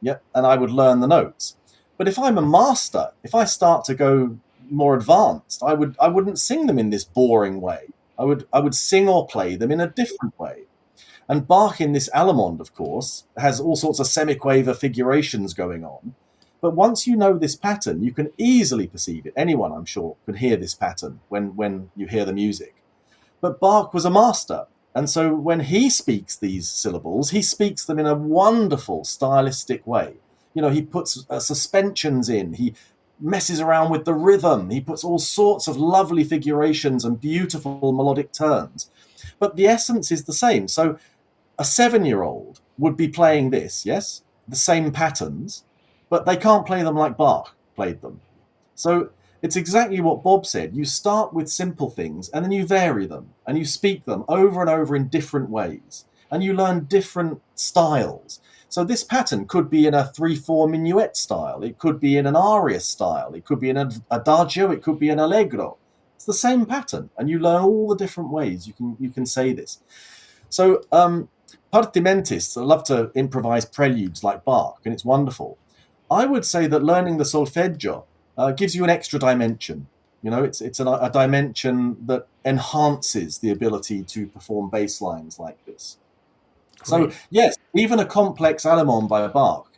yep, and I would learn the notes. But if I'm a master, if I start to go more advanced, I wouldn't sing them in this boring way. I would sing or play them in a different way. And Bach in this Allemande, of course, has all sorts of semiquaver figurations going on. But once you know this pattern, you can easily perceive it. Anyone, I'm sure, could hear this pattern when you hear the music. But Bach was a master. And so when he speaks these syllables, he speaks them in a wonderful stylistic way. He puts suspensions in. He messes around with the rhythm. He puts all sorts of lovely figurations and beautiful melodic turns. But the essence is the same. So a 7-year-old would be playing this, yes? The same patterns. But they can't play them like Bach played them. So it's exactly what Bob said. You start with simple things and then you vary them and you speak them over and over in different ways and you learn different styles. So this pattern could be in a 3/4 minuet style. It could be in an aria style. It could be in an adagio. It could be an allegro. It's the same pattern and you learn all the different ways you can say this. So partimentists love to improvise preludes like Bach and it's wonderful. I would say that learning the solfeggio gives you an extra dimension. It's a dimension that enhances the ability to perform bass lines like this. Great. So yes, even a complex Allemande by Bach,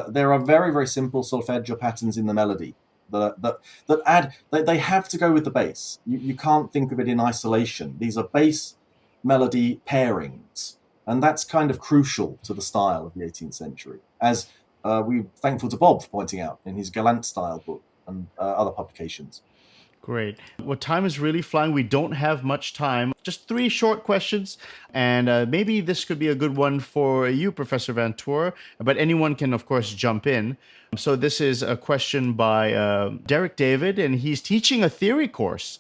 there are very, very simple solfeggio patterns in the melody that add. They have to go with the bass. You can't think of it in isolation. These are bass melody pairings, and that's kind of crucial to the style of the 18th century, as we're thankful to Bob for pointing out in his Galant style book and other publications. Great. Well, time is really flying. We don't have much time. Just 3 short questions. And maybe this could be a good one for you, Professor Van Toor, but anyone can, of course, jump in. So this is a question by Derek David, and he's teaching a theory course,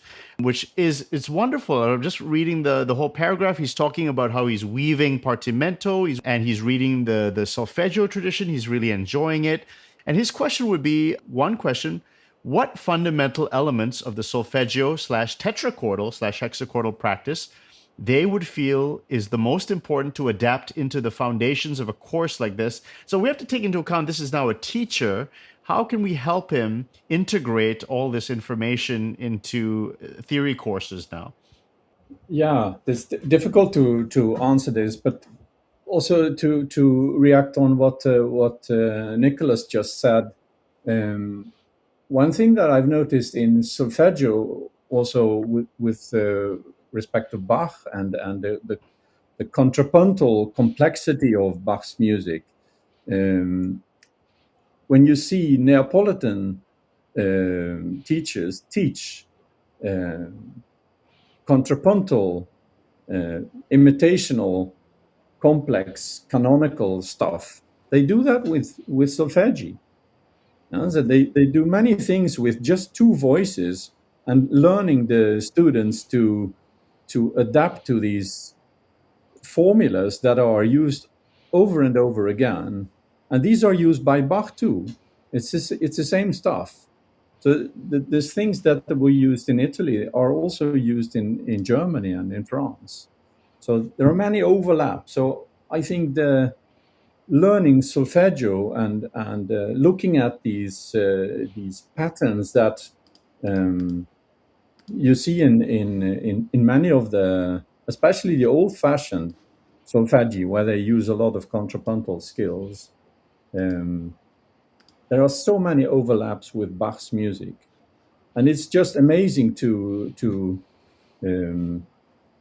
it's wonderful. I'm just reading the whole paragraph. He's talking about how he's weaving partimento, and he's reading the solfeggio tradition. He's really enjoying it. And his question would be, one question, what fundamental elements of the solfeggio / tetrachordal / hexachordal practice they would feel is the most important to adapt into the foundations of a course like this. So we have to take into account this is now a teacher. How can we help him integrate all this information into theory courses now? Yeah, it's difficult to answer this, but also to react on what Nicholas just said. One thing that I've noticed in solfeggio, also with respect to Bach and the contrapuntal complexity of Bach's music, when you see Neapolitan teachers teach contrapuntal, imitational, complex, canonical stuff, they do that with solfeggi. So they do many things with just two voices and learning the students to adapt to these formulas that are used over and over again. And these are used by Bach too. It's the same stuff. So these things that were used in Italy are also used in Germany and in France. So there are many overlaps. So I think the learning solfeggio and looking at these patterns that you see in many of the, especially the old-fashioned solfeggi, where they use a lot of contrapuntal skills. There are so many overlaps with Bach's music, and it's just amazing to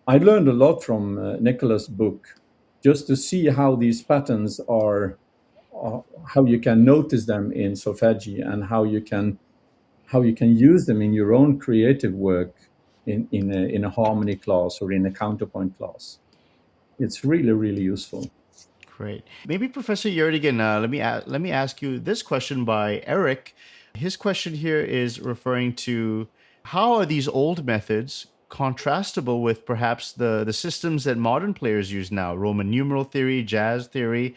I learned a lot from Nicholas' book, just to see how these patterns are, how you can notice them in solfeggi, and how you can use them in your own creative work in a harmony class or in a counterpoint class. It's really, really useful. Great. Maybe Professor Gjerdingen, let me ask you this question by Eric. His question here is referring to how are these old methods contrastable with perhaps the systems that modern players use now, Roman numeral theory, jazz theory.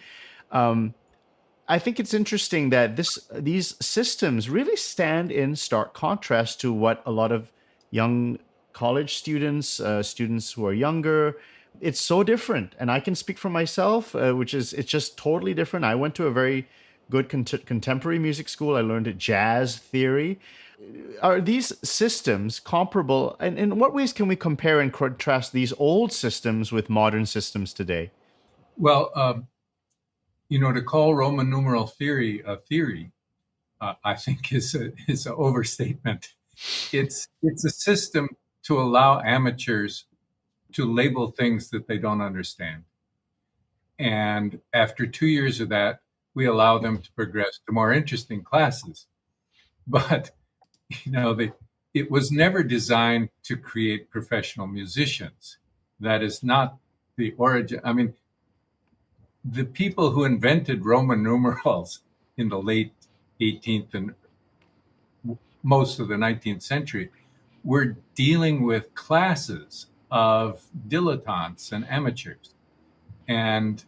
I think it's interesting that these systems really stand in stark contrast to what a lot of young college students, students who are younger, it's so different. And I can speak for myself, it's just totally different. I went to a very good contemporary music school. I learned jazz theory. Are these systems comparable? And in what ways can we compare and contrast these old systems with modern systems today? Well, to call Roman numeral theory a theory, I think is an overstatement. It's a system to allow amateurs to label things that they don't understand. And after 2 years of that, we allow them to progress to more interesting classes. But, it was never designed to create professional musicians. That is not the origin. I mean, the people who invented Roman numerals in the late 18th and most of the 19th century were dealing with classes of dilettantes and amateurs. And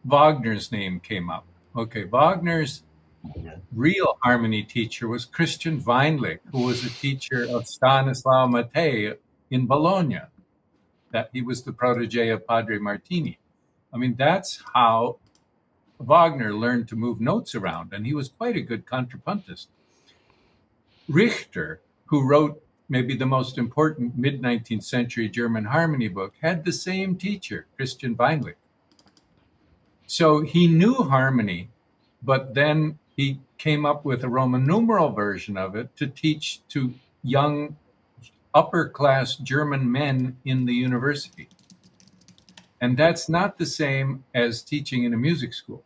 Wagner's name came up. Okay, Wagner's real harmony teacher was Christian Weinlich, who was a teacher of Stanislaw Mattei in Bologna. That he was the protege of Padre Martini. I mean, that's how Wagner learned to move notes around, and he was quite a good contrapuntist. Richter, who wrote maybe the most important mid-19th century German harmony book, had the same teacher, Christian Weinlich. So he knew harmony, but then he came up with a Roman numeral version of it to teach to young upper-class German men in the university. And that's not the same as teaching in a music school.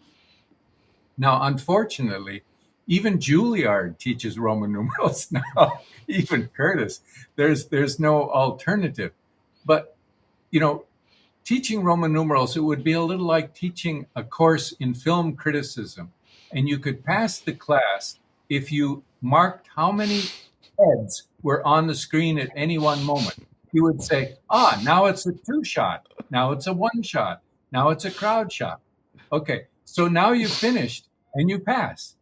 Now, unfortunately, even Juilliard teaches Roman numerals now, even Curtis. There's no alternative. But, teaching Roman numerals, it would be a little like teaching a course in film criticism. And you could pass the class if you marked how many heads were on the screen at any one moment. You would say, now it's a 2-shot. Now it's a 1-shot. Now it's a crowd shot. Okay, so now you've finished and you pass.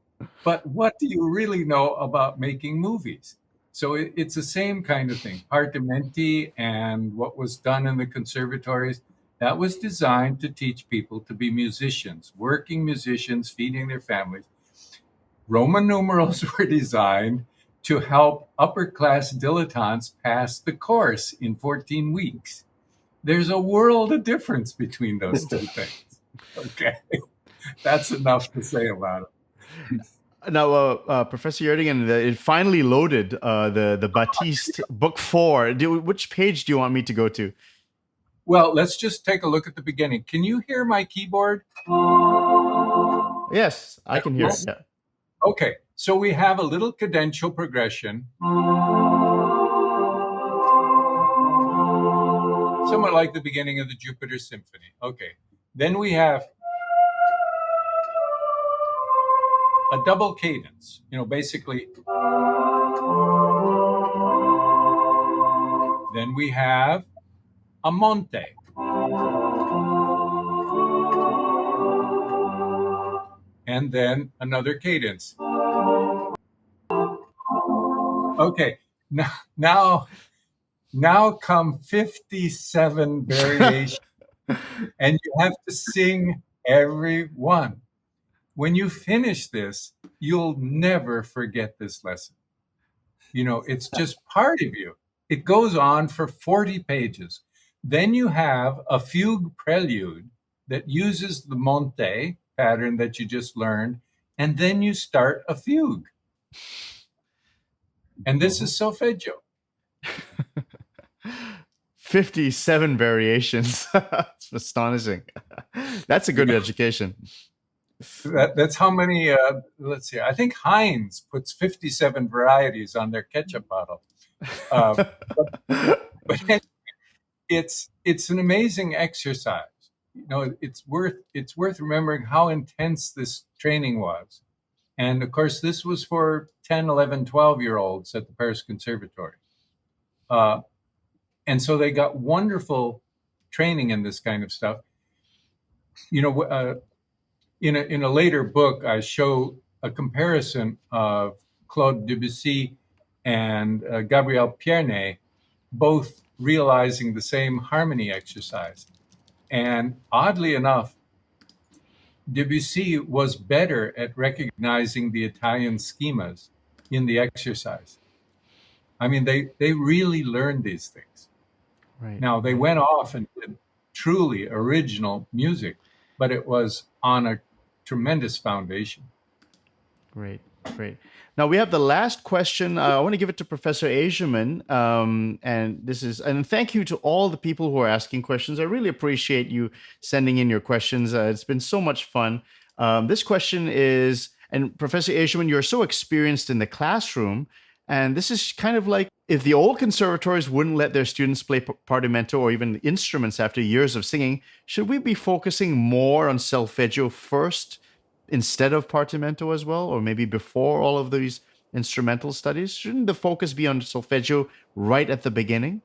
But what do you really know about making movies? So it's the same kind of thing. Partimenti and what was done in the conservatories, that was designed to teach people to be musicians, working musicians, feeding their families. Roman numerals were designed to help upper class dilettantes pass the course in 14 weeks. There's a world of difference between those two things. Okay. That's enough to say about it. Now, Professor Gjerdingen, it finally loaded the Batiste book 4. Which page do you want me to go to? Well, let's just take a look at the beginning. Can you hear my keyboard? Yes, I can hear it. Yeah. Okay, so we have a little cadential progression, somewhat like the beginning of the Jupiter Symphony. Okay, then we have a double cadence, basically. Then we have a monte. And then another cadence. Okay, now come 57 variations, and you have to sing every one. When you finish this, you'll never forget this lesson. It's just part of you. It goes on for 40 pages. Then you have a fugue prelude that uses the monte pattern that you just learned, and then you start a fugue. And this is solfeggio. 57 variations. It's astonishing. That's a good education. That's how many, let's see, I think Heinz puts 57 varieties on their ketchup bottle. But it's an amazing exercise. It's worth remembering how intense this training was. And of course, this was for 10, 11, 12-year-olds at the Paris Conservatory. And so they got wonderful training in this kind of stuff. In a later book, I show a comparison of Claude Debussy and Gabriel Pierné, both realizing the same harmony exercise. And oddly enough, Debussy was better at recognizing the Italian schemas in the exercise. I mean, they really learned these things. Right. Now, they went off and did truly original music, but it was on a tremendous foundation. Great. Now we have the last question. I want to give it to Professor IJzerman, and thank you to all the people who are asking questions. I really appreciate you sending in your questions. It's been so much fun. This question is, and Professor IJzerman, you're so experienced in the classroom, and this is kind of like if the old conservatories wouldn't let their students play partimento or even instruments after years of singing, should we be focusing more on solfeggio first instead of partimento as well, or maybe before all of these instrumental studies? Shouldn't the focus be on solfeggio right at the beginning?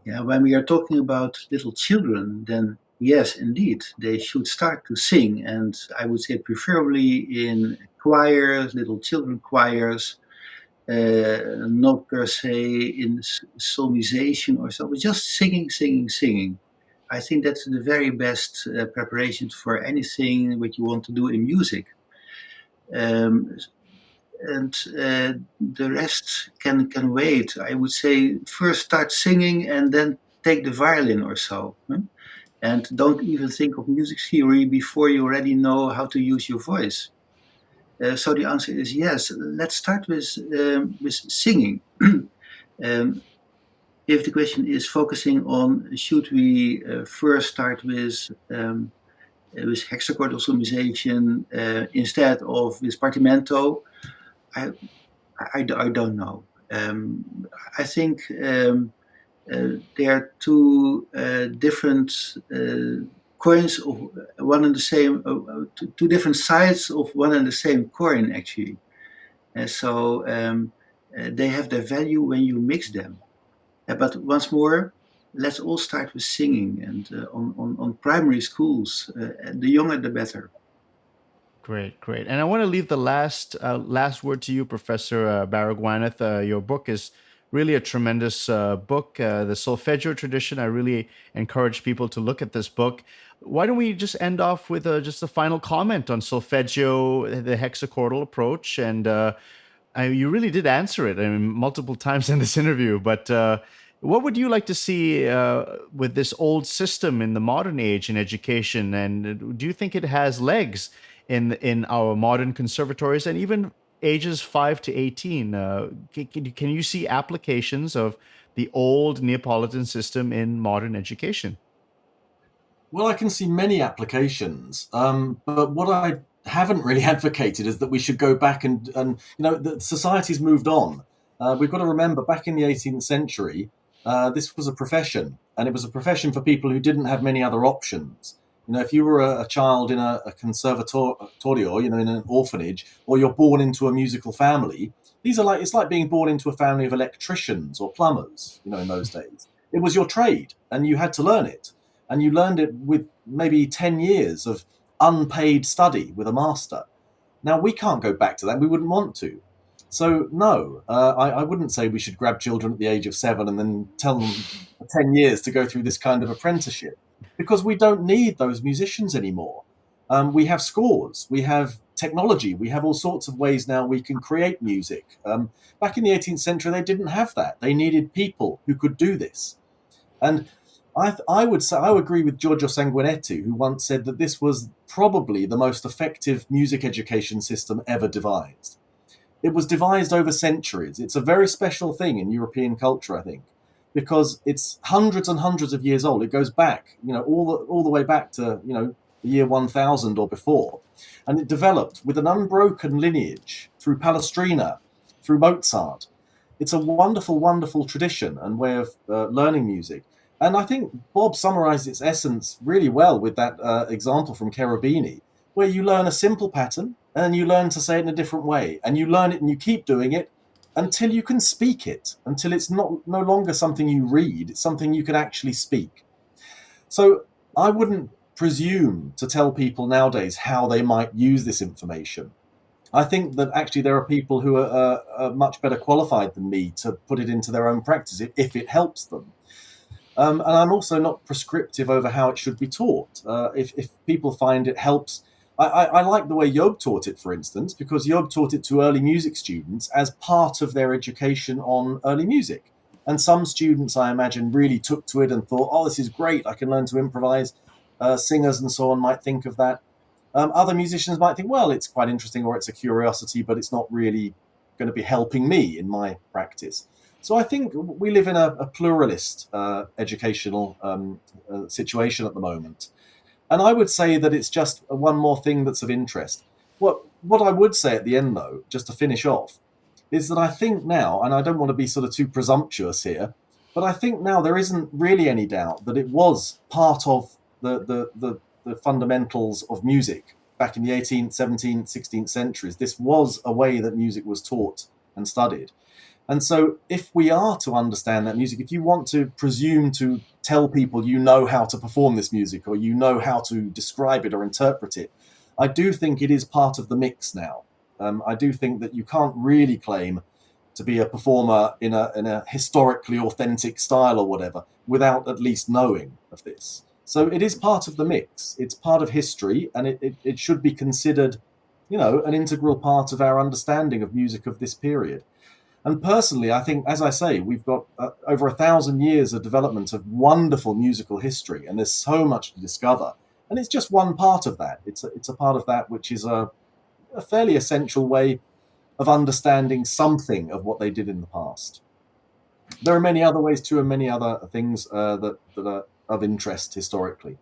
Yeah, when we are talking about little children, then yes, indeed, they should start to sing. And I would say preferably in choirs, little children choirs, not per se in solmization or so, but just singing. I think that's the very best preparation for anything what you want to do in music. And the rest can wait. I would say first start singing and then take the violin or so. And don't even think of music theory before you already know how to use your voice. So the answer is yes. Let's start with singing. If the question is focusing on should we first start with hexachordal solmization instead of with partimento, I don't know. I think there are two different coins of one and the same, two different sides of one and the same coin actually. So they have their value when you mix them. But once more, let's all start with singing, and on primary schools, the younger the better. Great, great. And I want to leave the last word to you, Professor Baragwanath. Your book is really a tremendous book, the Solfeggio tradition. I really encourage people to look at this book. Why don't we just end off with just a final comment on Solfeggio, the hexachordal approach? And you really did answer it, I mean, multiple times in this interview. But what would you like to see with this old system in the modern age in education? And do you think it has legs in our modern conservatories and even ages 5 to 18? Can you see applications of the old Neapolitan system in modern education? Well, I can see many applications, but what I haven't really advocated is that we should go back and the society's moved on. We've got to remember, back in the 18th century, this was a profession, and it was a profession for people who didn't have many other options. If you were a child in a conservatorio, in an orphanage, or you're born into a musical family, it's like being born into a family of electricians or plumbers, in those days. It was your trade, and you had to learn it. And you learned it with maybe 10 years of unpaid study with a master. Now, we can't go back to that. We wouldn't want to. So, no, I wouldn't say we should grab children at the age of 7 and then tell them for 10 years to go through this kind of apprenticeship, because we don't need those musicians anymore. We have scores, we have technology, we have all sorts of ways now we can create music. Back in the 18th century, they didn't have that. They needed people who could do this. And I would agree with Giorgio Sanguinetti, who once said that this was probably the most effective music education system ever devised. It was devised over centuries. It's a very special thing in European culture, I think, because it's hundreds and hundreds of years old. It goes back, all the way back to, the year 1000 or before. And it developed with an unbroken lineage through Palestrina, through Mozart. It's a wonderful, wonderful tradition and way of learning music. And I think Bob summarized its essence really well with that example from Cherubini, where you learn a simple pattern and you learn to say it in a different way. And you learn it and you keep doing it until you can speak it, until it's no longer something you read, it's something you can actually speak. So I wouldn't presume to tell people nowadays how they might use this information. I think that actually there are people who are much better qualified than me to put it into their own practice if it helps them. And I'm also not prescriptive over how it should be taught. If people find it helps, I like the way Job taught it, for instance, because Job taught it to early music students as part of their education on early music. And some students, I imagine, really took to it and thought, oh, this is great, I can learn to improvise. Singers and so on might think of that. Other musicians might think, well, it's quite interesting, or it's a curiosity, but it's not really going to be helping me in my practice. So I think we live in a pluralist educational situation at the moment. And I would say that it's just one more thing that's of interest. What I would say at the end, though, just to finish off, is that I think now, and I don't want to be sort of too presumptuous here, but I think now there isn't really any doubt that it was part of the fundamentals of music back in the 18th, 17th, 16th centuries. This was a way that music was taught and studied. And so if we are to understand that music, if you want to presume to tell people you know how to perform this music or you know how to describe it or interpret it, I do think it is part of the mix now. I do think that you can't really claim to be a performer in a historically authentic style or whatever without at least knowing of this. So it is part of the mix. It's part of history, and it should be considered, an integral part of our understanding of music of this period. And personally, I think, as I say, we've got over 1,000 years of development of wonderful musical history, and there's so much to discover. And it's just one part of that. It's a part of that which is a fairly essential way of understanding something of what they did in the past. There are many other ways too, and many other things that are of interest historically.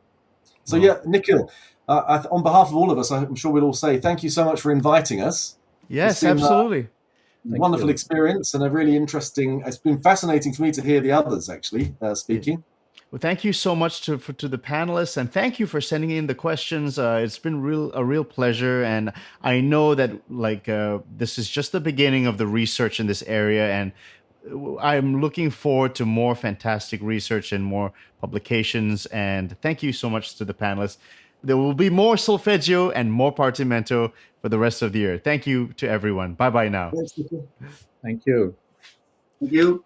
So Nikhil, on behalf of all of us, I'm sure we'll all say thank you so much for inviting us. Yes, absolutely. Wonderful experience and a really interesting. It's been fascinating for me to hear the others actually speaking. Well, thank you so much to the panelists, and thank you for sending in the questions. It's been a real pleasure, and I know that this is just the beginning of the research in this area, and I'm looking forward to more fantastic research and more publications. And thank you so much to the panelists. there will be more solfeggio and more partimento for the rest of the year. Thank you to everyone. Bye bye now. Thanks, Nico. Thank you. Thank you.